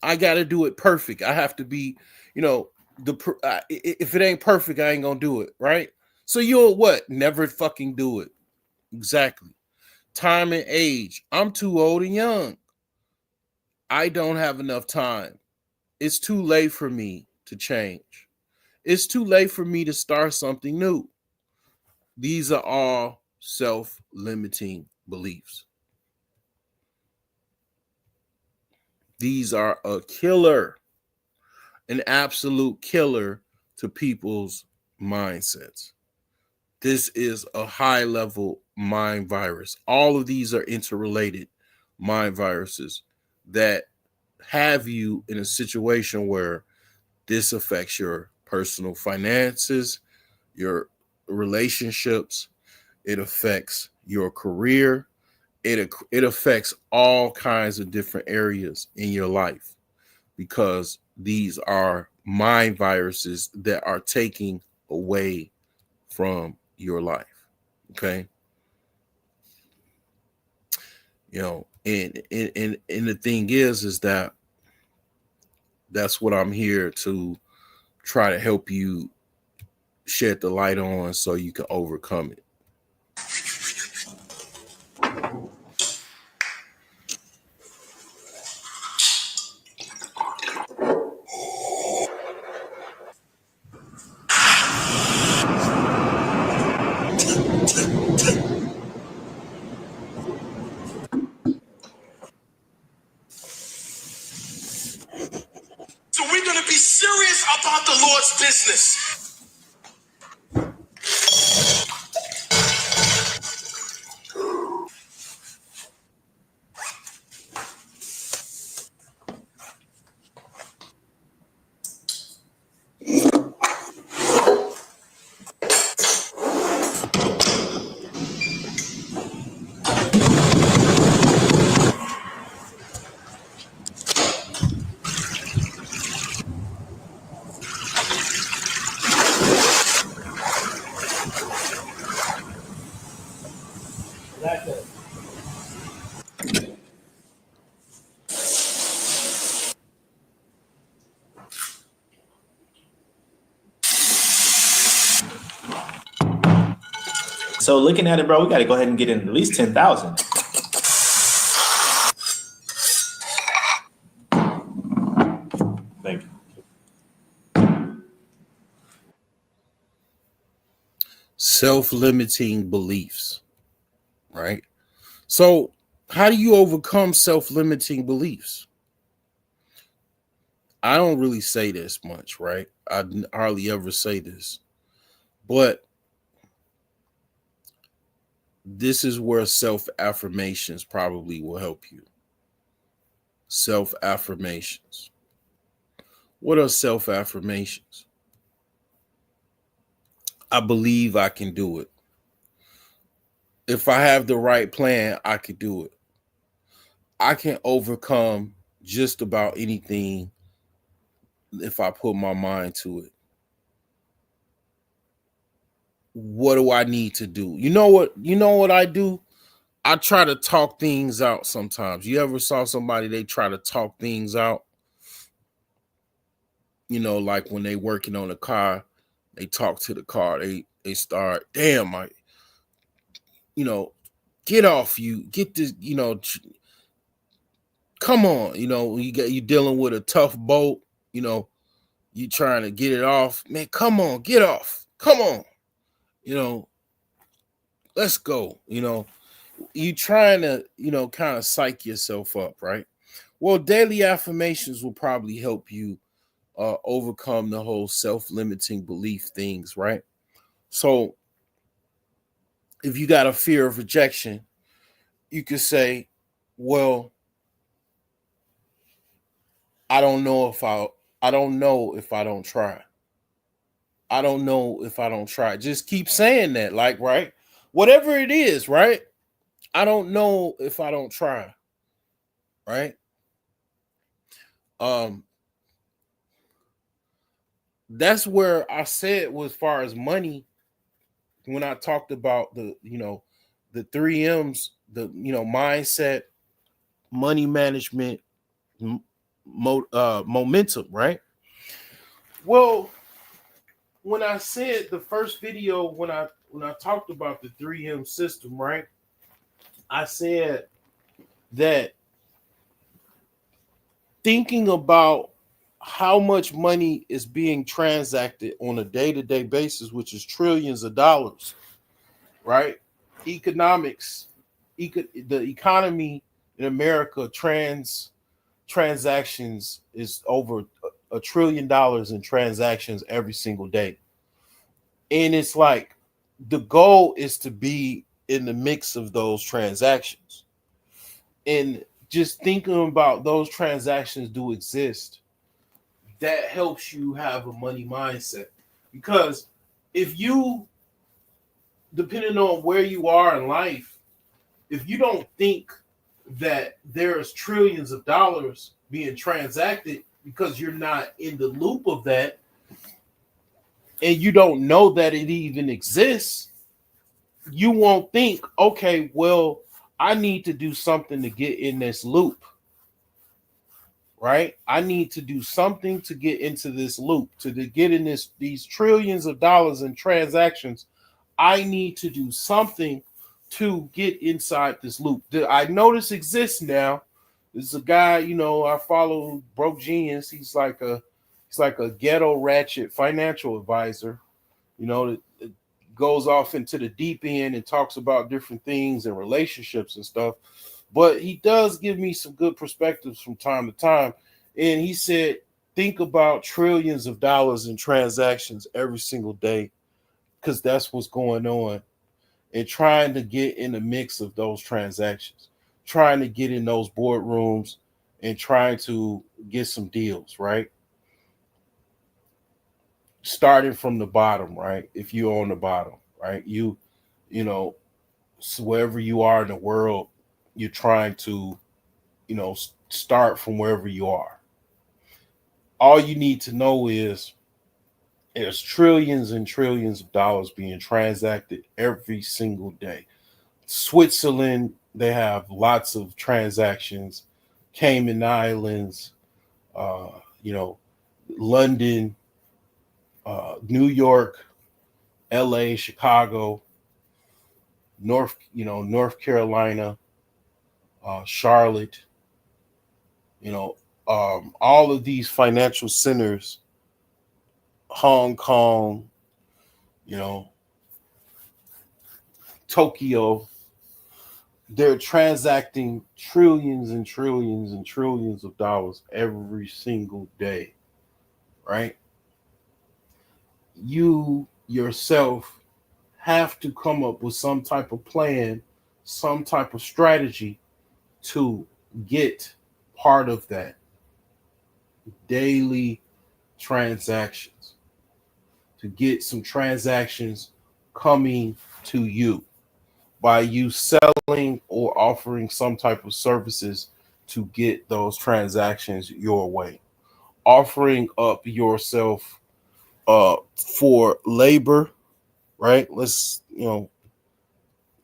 I got to do it perfect. I have to be, if it ain't perfect, I ain't going to do it, right? So you'll what? Never fucking do it. Exactly. Time and age. I'm too old and young. I don't have enough time. It's too late for me to change. It's too late for me to start something new. These are all self-limiting beliefs. These are a killer, an absolute killer to people's mindsets. This is a high-level mind virus. All of these are interrelated mind viruses that have you in a situation where this affects your personal finances, your relationships, it affects your career, it affects all kinds of different areas in your life, because these are mind viruses that are taking away from your life. Okay. And the thing is that that's what I'm here to try to help you shed the light on so you can overcome it. So we're going to be serious about the Lord's business. So looking at it, bro, we got to go ahead and get in at least 10,000. Thank you. Self-limiting beliefs, right? So how do you overcome self-limiting beliefs? I don't really say this much, right? I hardly ever say this, But this is where self-affirmations probably will help you. Self-affirmations. What are self-affirmations? I believe I can do it. If I have the right plan, I can do it. I can overcome just about anything if I put my mind to it. What do I need to do? You know what I do? I try to talk things out sometimes. You ever saw somebody, they try to talk things out? You know, like when they working on a car, they talk to the car. They start, damn, get off, you get this, come on, you dealing with a tough boat, you trying to get it off, man, come on, get off, come on, let's go, you trying to, kind of psych yourself up, right? Well, daily affirmations will probably help you overcome the whole self-limiting belief things, right? So if you got a fear of rejection, you could say, well, I don't know if I don't know if I don't try. I don't know if I don't try. Just keep saying that, like, right? Whatever it is, right? I don't know if I don't try, right? That's where I said, as far as money, when I talked about the 3M's, the mindset, money management, momentum, right? Well, when I said the first video, when I talked about the 3M system, right? I said that thinking about how much money is being transacted on a day-to-day basis, which is trillions of dollars, right? Economics, the economy in America transactions is over $1 trillion in transactions every single day. And it's like the goal is to be in the mix of those transactions. And just thinking about those transactions do exist, that helps you have a money mindset. Because if you, depending on where you are in life, if you don't think that there's trillions of dollars being transacted because you're not in the loop of that, and you don't know that it even exists, you won't think, okay, well, I need to do something to get in this loop, right? I need to do something to get into this loop, to get in these trillions of dollars in transactions. I need to do something to get inside this loop. I know this exists now. There's a guy, I follow, Broke Genius. He's like a ghetto ratchet financial advisor, that goes off into the deep end and talks about different things and relationships and stuff. But he does give me some good perspectives from time to time. And he said, think about trillions of dollars in transactions every single day, because that's what's going on, and trying to get in the mix of those transactions, trying to get in those boardrooms and trying to get some deals, right? Starting from the bottom, right? If you're on the bottom, right? So wherever you are in the world, you're trying to, start from wherever you are. All you need to know is there's trillions and trillions of dollars being transacted every single day. Switzerland, they have lots of transactions. Cayman Islands, London, New York, LA, Chicago, North Carolina, Charlotte, all of these financial centers, Hong Kong, Tokyo, they're transacting trillions and trillions and trillions of dollars every single day, right? You yourself have to come up with some type of plan, some type of strategy to get part of that daily transactions, to get some transactions coming to you by you selling or offering some type of services to get those transactions your way. Offering up yourself for labor, right? Let's,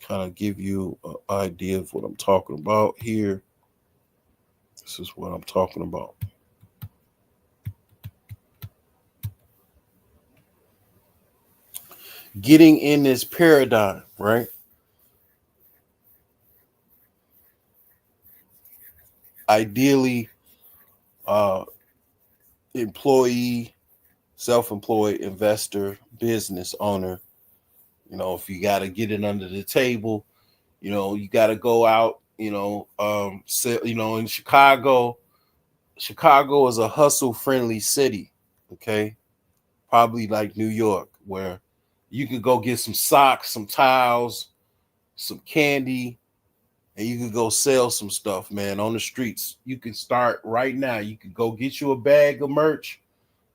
kind of give you an idea of what I'm talking about here. This is what I'm talking about. Getting in this paradigm, right? Ideally, employee, self-employed, investor, business owner. If you got to get it under the table, you got to go out. In Chicago is a hustle-friendly city. Okay, probably like New York, where you could go get some socks, some towels, some candy, and you could go sell some stuff, man, on the streets. You can start right now. You could go get you a bag of merch.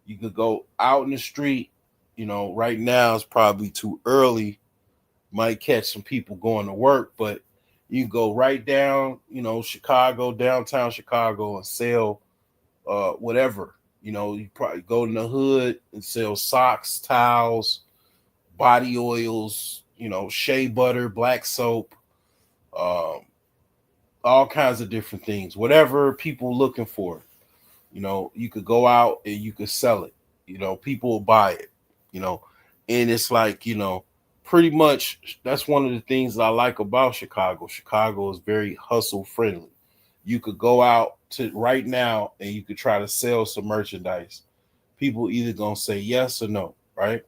You could go out in the street. Right now it's probably too early. Might catch some people going to work, but you can go right down, Chicago, downtown Chicago, and sell whatever. You probably go in the hood and sell socks, towels, body oils, shea butter, black soap, all kinds of different things, whatever people looking for. You could go out and you could sell it. People will buy it. And it's like, pretty much that's one of the things that I like about Chicago. Chicago is very hustle friendly. You could go out to right now and you could try to sell some merchandise. People either gonna say yes or no, right?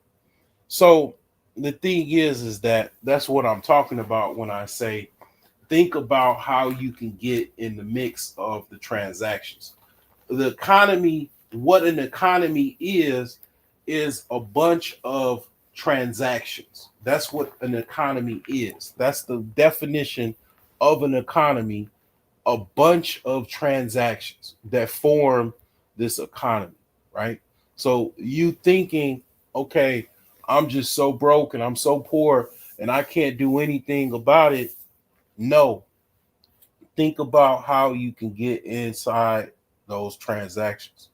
So the thing is that's what I'm talking about when I say think about how you can get in the mix of the transactions. The economy, what an economy is a bunch of transactions. That's what an economy is. That's the definition of an economy, a bunch of transactions that form this economy, right? So you thinking, okay, I'm just so broke and I'm so poor and I can't do anything about it. No. Think about how you can get inside those transactions.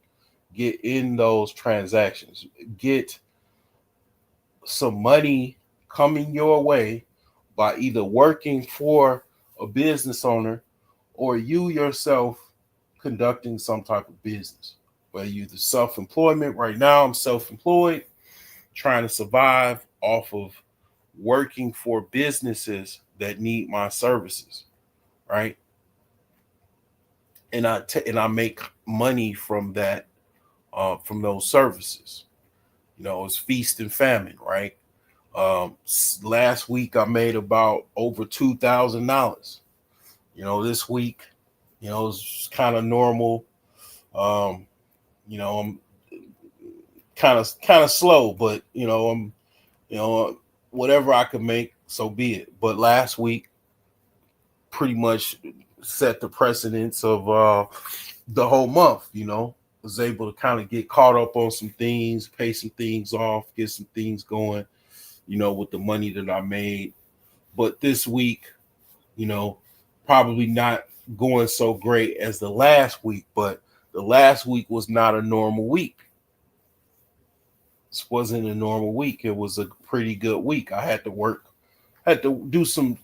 Get in those transactions. Get some money coming your way by either working for a business owner or you yourself conducting some type of business. Whether you're the self-employment, right now I'm self-employed, trying to survive off of working for businesses that need my services, right? And I make money from that, from those services. It's feast and famine, right? Last week I made about over $2,000. This week, it's kind of normal. I'm kind of slow, but I'm, whatever I could make, so be it. But last week, pretty much set the precedence of the whole month. Was able to kind of get caught up on some things, pay some things off, get some things going, with the money that I made. But this week, probably not going so great as the last week, but the last week was not a normal week. This wasn't a normal week. It was a pretty good week. I had to work, had to do some,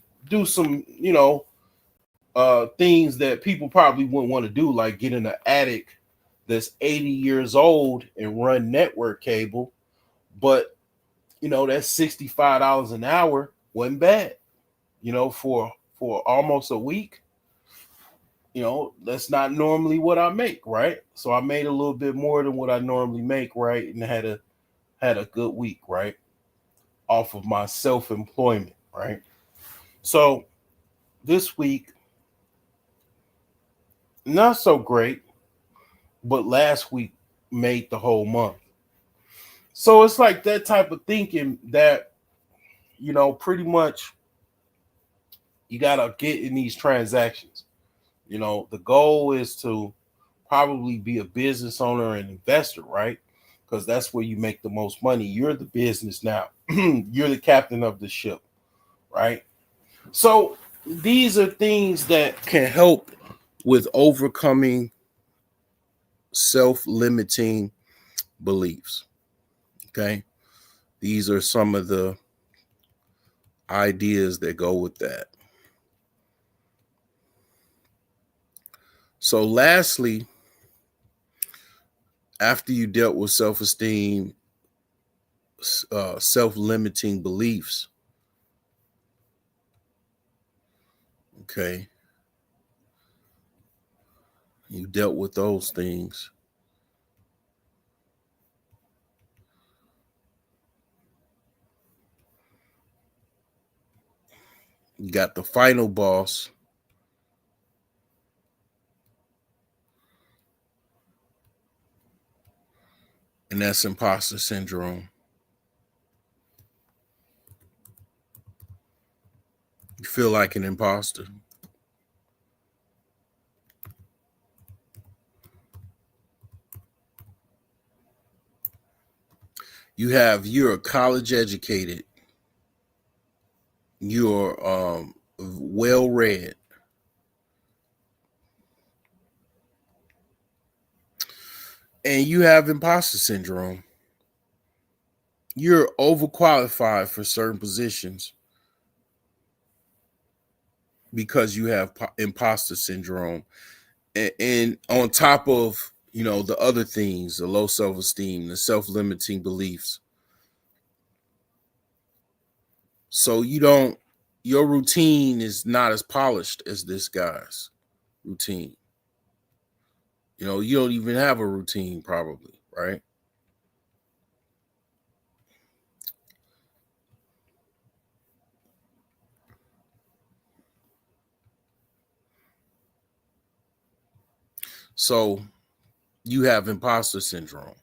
things that people probably wouldn't want to do, like get in an attic that's 80 years old and run network cable. But, that's $65 an hour wasn't bad, for almost a week. That's not normally what I make, right? So I made a little bit more than what I normally make, right? And had a good week, right? Off of my self-employment, right? So this week, not so great, but last week made the whole month. So it's like that type of thinking that, pretty much you got to get in these transactions. The goal is to probably be a business owner and investor, right? Because that's where you make the most money. You're the business now. You're the captain of the ship, right? So these are things that can help with overcoming self-limiting beliefs. Okay. These are some of the ideas that go with that. So lastly, after you dealt with self-esteem, self-limiting beliefs, okay, you dealt with those things. You got the final boss, and that's imposter syndrome. You feel like an imposter. You're college educated, you're well read, and you have imposter syndrome. You're overqualified for certain positions because you have imposter syndrome. And on top of, the other things, the low self-esteem, the self-limiting beliefs. So your routine is not as polished as this guy's routine. You don't even have a routine probably, right? So you have imposter syndrome.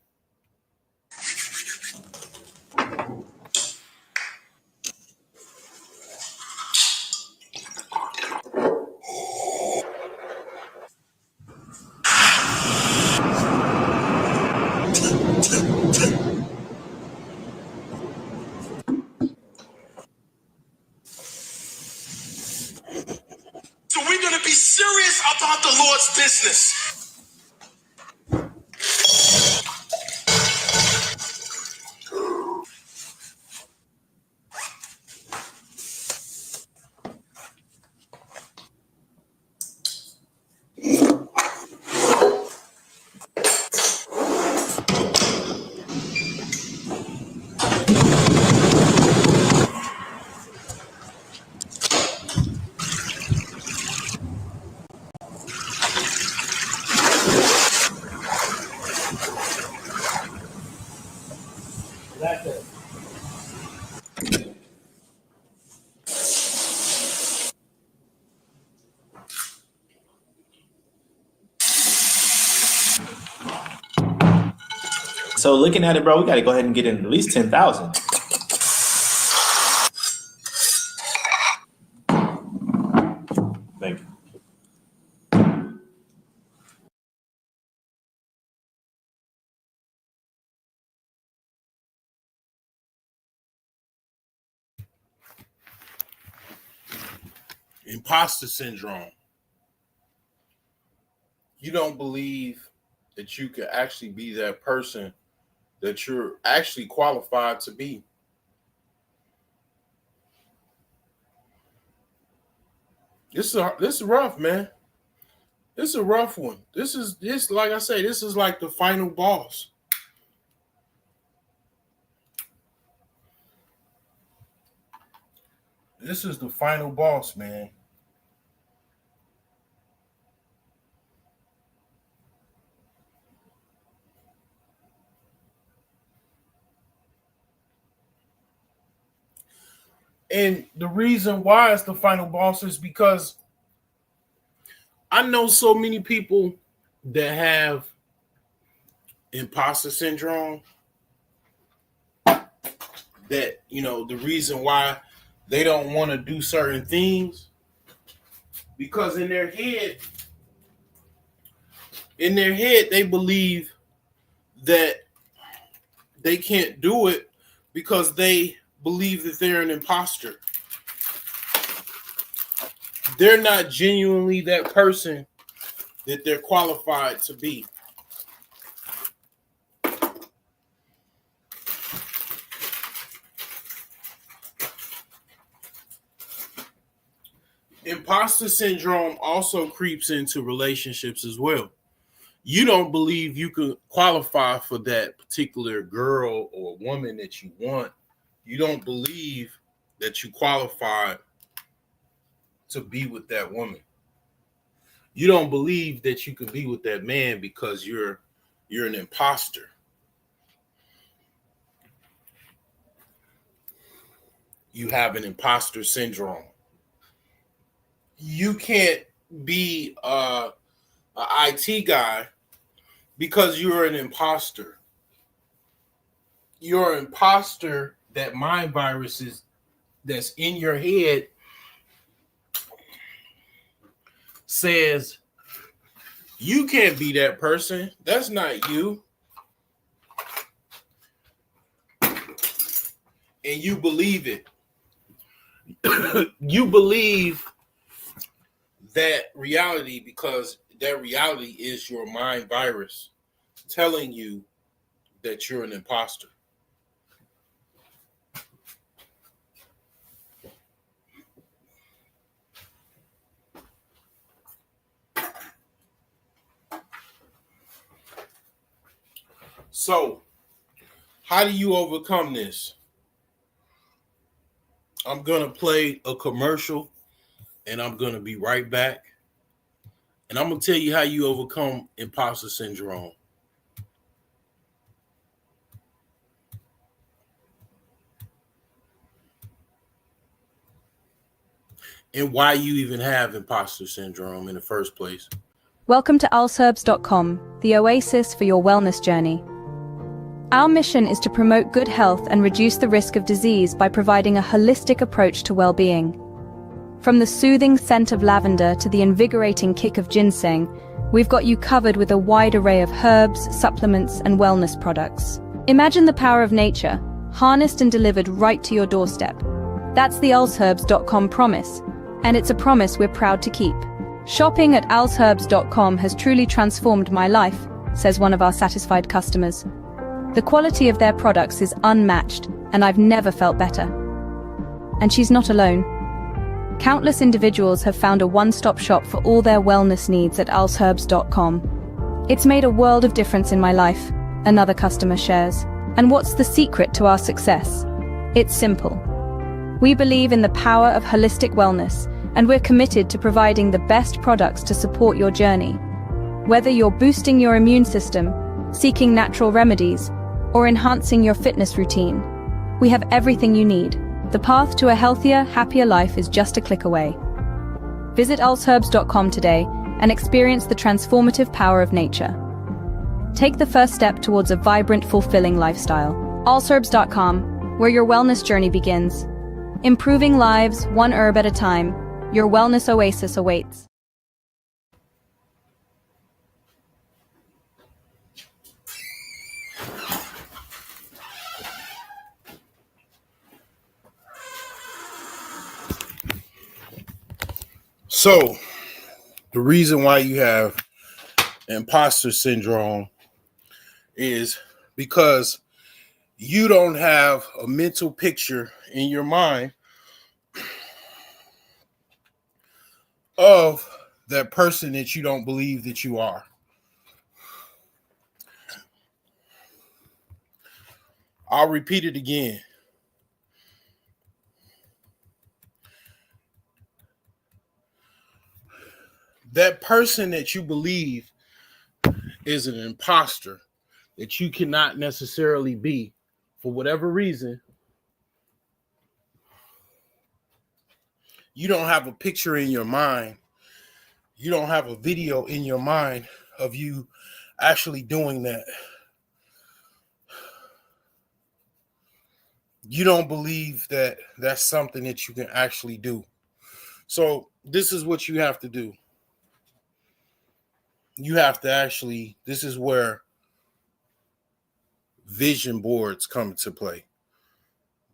So we're going to be serious about the Lord's business. So looking at it, bro, we got to go ahead and get in at least 10,000. Thank you. Imposter syndrome. You don't believe that you could actually be that person that you're actually qualified to be. This is rough, man. This is a rough one. This like I say, this is like the final boss. This is the final boss, man. And the reason why it's the final boss is because I know so many people that have imposter syndrome, that, you know, the reason why they don't want to do certain things, because in their head, they believe that they can't do it because they believe that they're an imposter. They're not genuinely that person that they're qualified to be. Imposter syndrome also creeps into relationships as well. You don't believe you could qualify for that particular girl or woman that you want. You don't believe that you qualified to be with that woman. You don't believe that you could be with that man because you're an imposter. You have an imposter syndrome. You can't be an IT guy because you're an imposter. You're an imposter. That mind virus that's in your head says you can't be that person. That's not you. And you believe it. You believe that reality because that reality is your mind virus telling you that you're an imposter. So, how do you overcome this? I'm going to play a commercial and I'm going to be right back. And I'm going to tell you how you overcome imposter syndrome. And why you even have imposter syndrome in the first place. Welcome to alsherbs.com, the oasis for your wellness journey. Our mission is to promote good health and reduce the risk of disease by providing a holistic approach to well-being. From the soothing scent of lavender to the invigorating kick of ginseng, we've got you covered with a wide array of herbs, supplements, and wellness products. Imagine the power of nature, harnessed and delivered right to your doorstep. That's the alsherbs.com promise, and it's a promise we're proud to keep. Shopping at alsherbs.com has truly transformed my life, says one of our satisfied customers. The quality of their products is unmatched, and I've never felt better. And she's not alone. Countless individuals have found a one-stop shop for all their wellness needs at alsherbs.com. It's made a world of difference in my life, another customer shares. And what's the secret to our success? It's simple. We believe in the power of holistic wellness, and we're committed to providing the best products to support your journey. Whether you're boosting your immune system, seeking natural remedies, or enhancing your fitness routine, we have everything you need. The path to a healthier, happier life is just a click away. Visit alsherbs.com today and experience the transformative power of nature. Take the first step towards a vibrant, fulfilling lifestyle. alsherbs.com, where your wellness journey begins. Improving lives, one herb at a time. Your wellness oasis awaits. So, the reason why you have imposter syndrome is because you don't have a mental picture in your mind of that person that you don't believe that you are. I'll repeat it again. That person that you believe is an imposter, that you cannot necessarily be for whatever reason, you don't have a picture in your mind. You don't have a video in your mind of you actually doing that. you don't believe that that's something that you can actually do. So this is what you have to do. You have to actually, this is where vision boards come into play.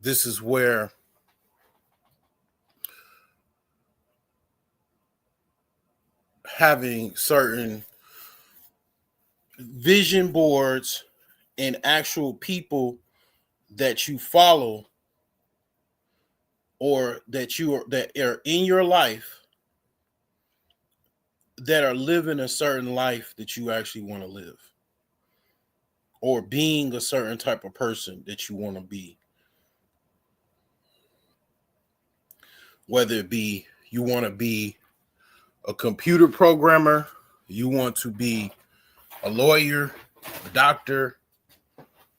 This is where having certain vision boards and actual people that you follow or that are in your life that are living a certain life that you actually want to live, or being a certain type of person that you want to be. Whether it be you want to be a computer programmer, you want to be a lawyer, a doctor,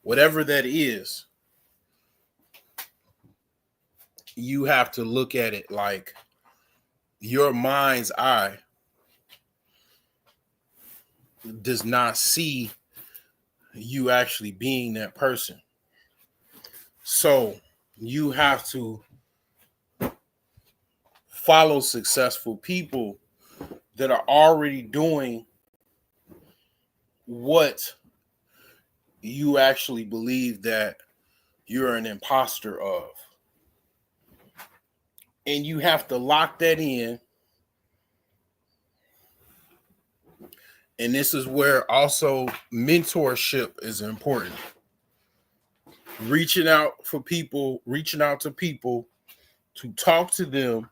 whatever that is, you have to look at it like your mind's eye does not see you actually being that person. So you have to follow successful people that are already doing what you actually believe that you're an imposter of. And you have to lock that in. And this is where also mentorship is important. Reaching out to people to talk to them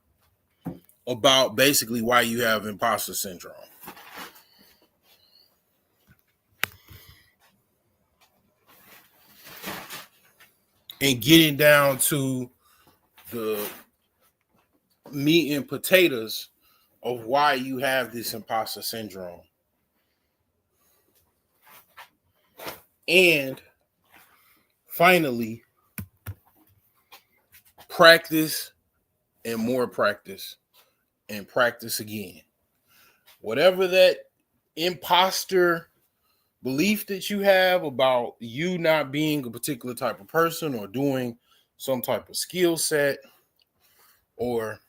about basically why you have imposter syndrome. And getting down to the meat and potatoes of why you have this imposter syndrome. And finally, practice and more practice and practice again. Whatever that imposter belief that you have about you not being a particular type of person or doing some type of skill set or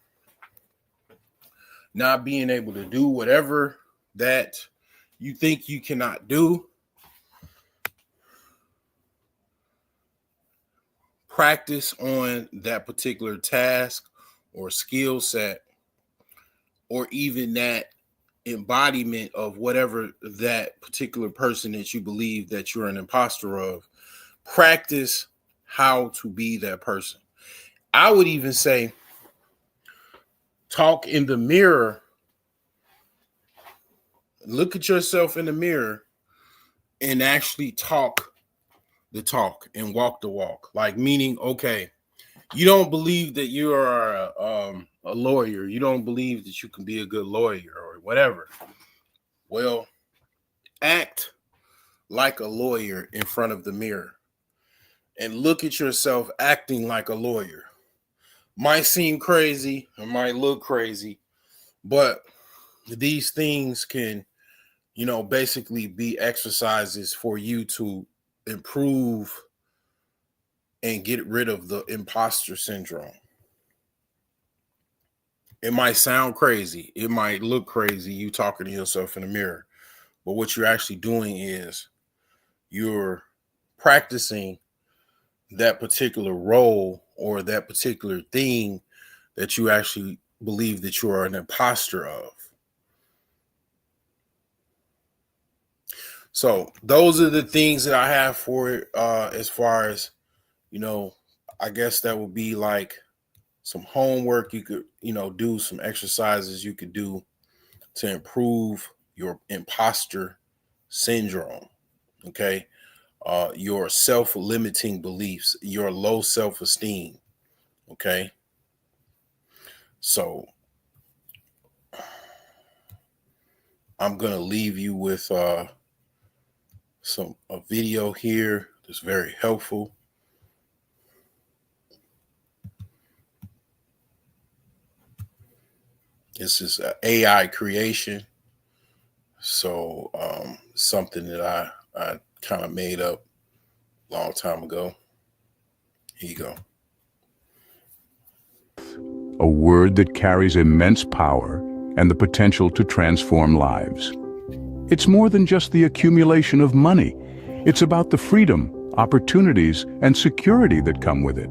not being able to do whatever that you think you cannot do, practice on that particular task or skill set, or even that embodiment of whatever that particular person that you believe that you're an imposter of. Practice how to be that person. I would even say talk in the mirror. Look at yourself in the mirror and actually talk the talk and walk the walk. Like, meaning, okay, you don't believe that you are a lawyer. You don't believe that you can be a good lawyer or whatever. Well, act like a lawyer in front of the mirror and look at yourself acting like a lawyer. Might seem crazy, it might look crazy, but these things can, basically be exercises for you to improve and get rid of the imposter syndrome. It might sound crazy. It might look crazy, you talking to yourself in the mirror. But what you're actually doing is you're practicing that particular role or that particular thing that you actually believe that you are an imposter of. So those are the things that I have for it, as far as, I guess that would be like some homework you could, do, some exercises you could do to improve your imposter syndrome. Okay. Your self-limiting beliefs, your low self-esteem. Okay. So I'm going to leave you with a video here that's very helpful. This is an AI creation. So something that I kind of made up a long time ago. Here you go. A word that carries immense power and the potential to transform lives. It's more than just the accumulation of money. It's about the freedom, opportunities, and security that come with it.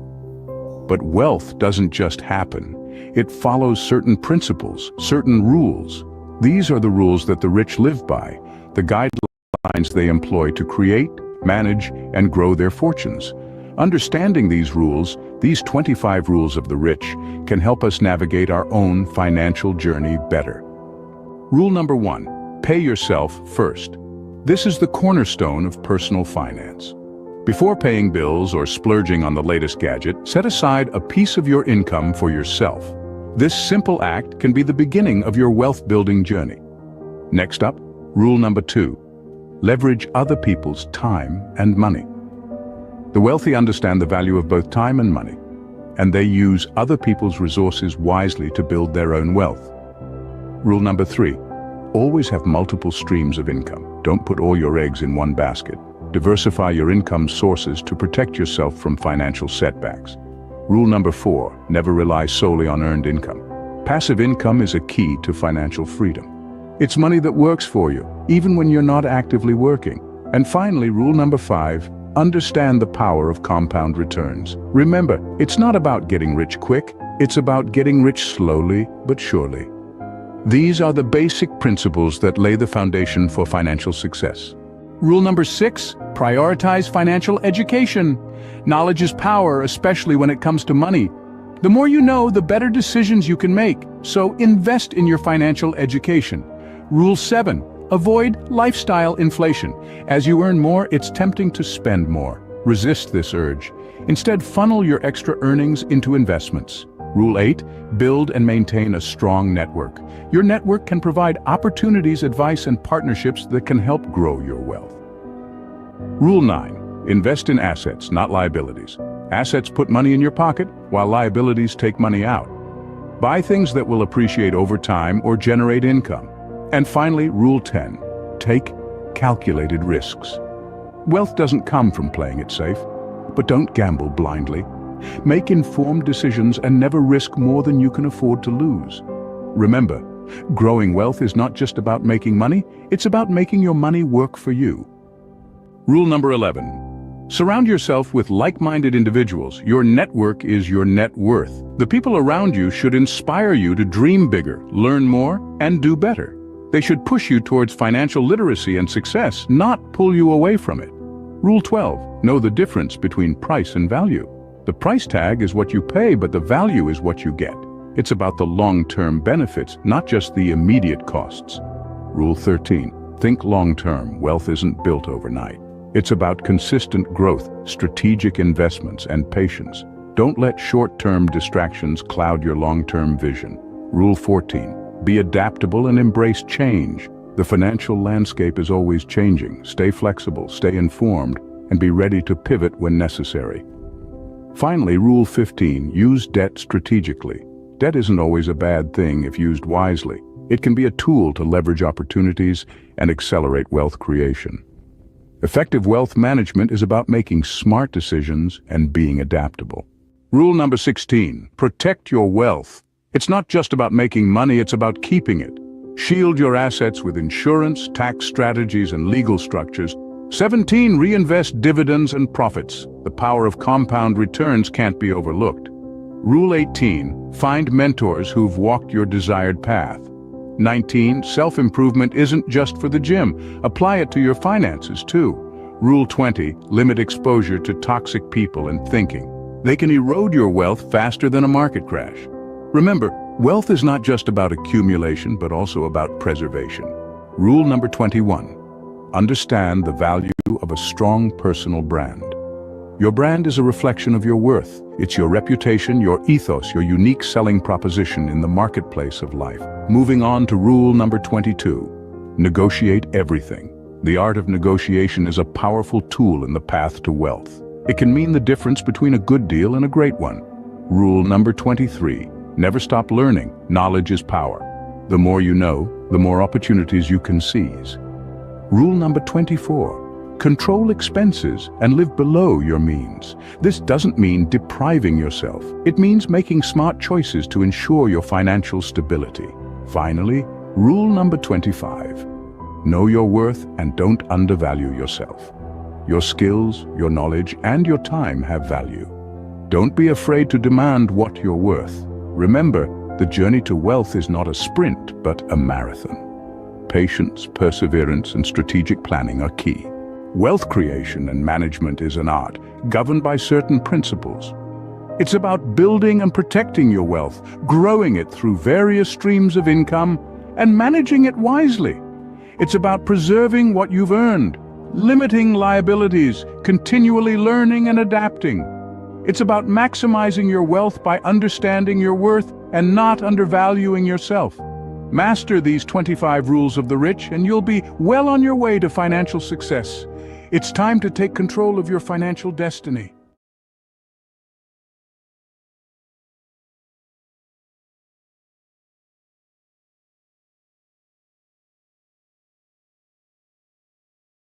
But wealth doesn't just happen. It follows certain principles, certain rules. These are the rules that the rich live by, the guidelines they employ to create, manage, and grow their fortunes. Understanding these rules, these 25 rules of the rich, can help us navigate our own financial journey better. Rule number 1, pay yourself first. This is the cornerstone of personal finance. Before paying bills or splurging on the latest gadget, set aside a piece of your income for yourself. This simple act can be the beginning of your wealth-building journey. Next up, rule number 2, leverage other people's time and money. The wealthy understand the value of both time and money, and they use other people's resources wisely to build their own wealth. Rule number 3, always have multiple streams of income. Don't put all your eggs in one basket. Diversify your income sources to protect yourself from financial setbacks. Rule number 4, never rely solely on earned income. Passive income is a key to financial freedom. It's money that works for you, even when you're not actively working. And finally, rule number 5, understand the power of compound returns. Remember, it's not about getting rich quick, it's about getting rich slowly but surely. These are the basic principles that lay the foundation for financial success. Rule number 6, prioritize financial education. Knowledge is power, especially when it comes to money. The more you know, the better decisions you can make. So invest in your financial education. Rule 7, avoid lifestyle inflation. As you earn more, it's tempting to spend more. Resist this urge. Instead, funnel your extra earnings into investments. Rule 8, build and maintain a strong network. Your network can provide opportunities, advice, and partnerships that can help grow your wealth. Rule 9, invest in assets, not liabilities. Assets put money in your pocket, while liabilities take money out. Buy things that will appreciate over time or generate income. And finally, Rule 10, take calculated risks. Wealth doesn't come from playing it safe, but don't gamble blindly. Make informed decisions and never risk more than you can afford to lose. Remember, growing wealth is not just about making money, it's about making your money work for you. Rule number 11, surround yourself with like-minded individuals. Your network is your net worth. The people around you should inspire you to dream bigger, learn more, and do better. They should push you towards financial literacy and success, not pull you away from it. Rule 12, know the difference between price and value. The price tag is what you pay, but the value is what you get. It's about the long-term benefits, not just the immediate costs. Rule 13, think long-term. Wealth isn't built overnight. It's about consistent growth, strategic investments, and patience. Don't let short-term distractions cloud your long-term vision. Rule 14, be adaptable and embrace change. The financial landscape is always changing. Stay flexible, stay informed, and be ready to pivot when necessary. Finally, Rule 15, use debt strategically. Debt isn't always a bad thing if used wisely. It can be a tool to leverage opportunities and accelerate wealth creation. Effective wealth management is about making smart decisions and being adaptable. Rule number 16, protect your wealth. It's not just about making money, it's about keeping it. Shield your assets with insurance, tax strategies, and legal structures. 17, reinvest dividends and profits. The power of compound returns can't be overlooked. Rule 18, find mentors who've walked your desired path. 19, self-improvement isn't just for the gym. Apply it to your finances too. Rule 20, limit exposure to toxic people and thinking. They can erode your wealth faster than a market crash. Remember, wealth is not just about accumulation, but also about preservation. Rule number 21, understand the value of a strong personal brand. Your brand is a reflection of your worth. It's your reputation, your ethos, your unique selling proposition in the marketplace of life. Moving on to rule number 22, negotiate everything. The art of negotiation is a powerful tool in the path to wealth. It can mean the difference between a good deal and a great one. Rule number 23, never stop learning. Knowledge is power. The more you know, the more opportunities you can seize. Rule number 24, Control expenses and live below your means. This doesn't mean depriving yourself. It means making smart choices to ensure your financial stability. Finally, rule number 25. Know your worth and don't undervalue yourself. Your skills, your knowledge, and your time have value. Don't be afraid to demand what you're worth. Remember, the journey to wealth is not a sprint, but a marathon. Patience, perseverance, and strategic planning are key. Wealth creation and management is an art, governed by certain principles. It's about building and protecting your wealth, growing it through various streams of income, and managing it wisely. It's about preserving what you've earned, limiting liabilities, continually learning and adapting. It's about maximizing your wealth by understanding your worth and not undervaluing yourself. Master these 25 rules of the rich and you'll be well on your way to financial success. It's time to take control of your financial destiny.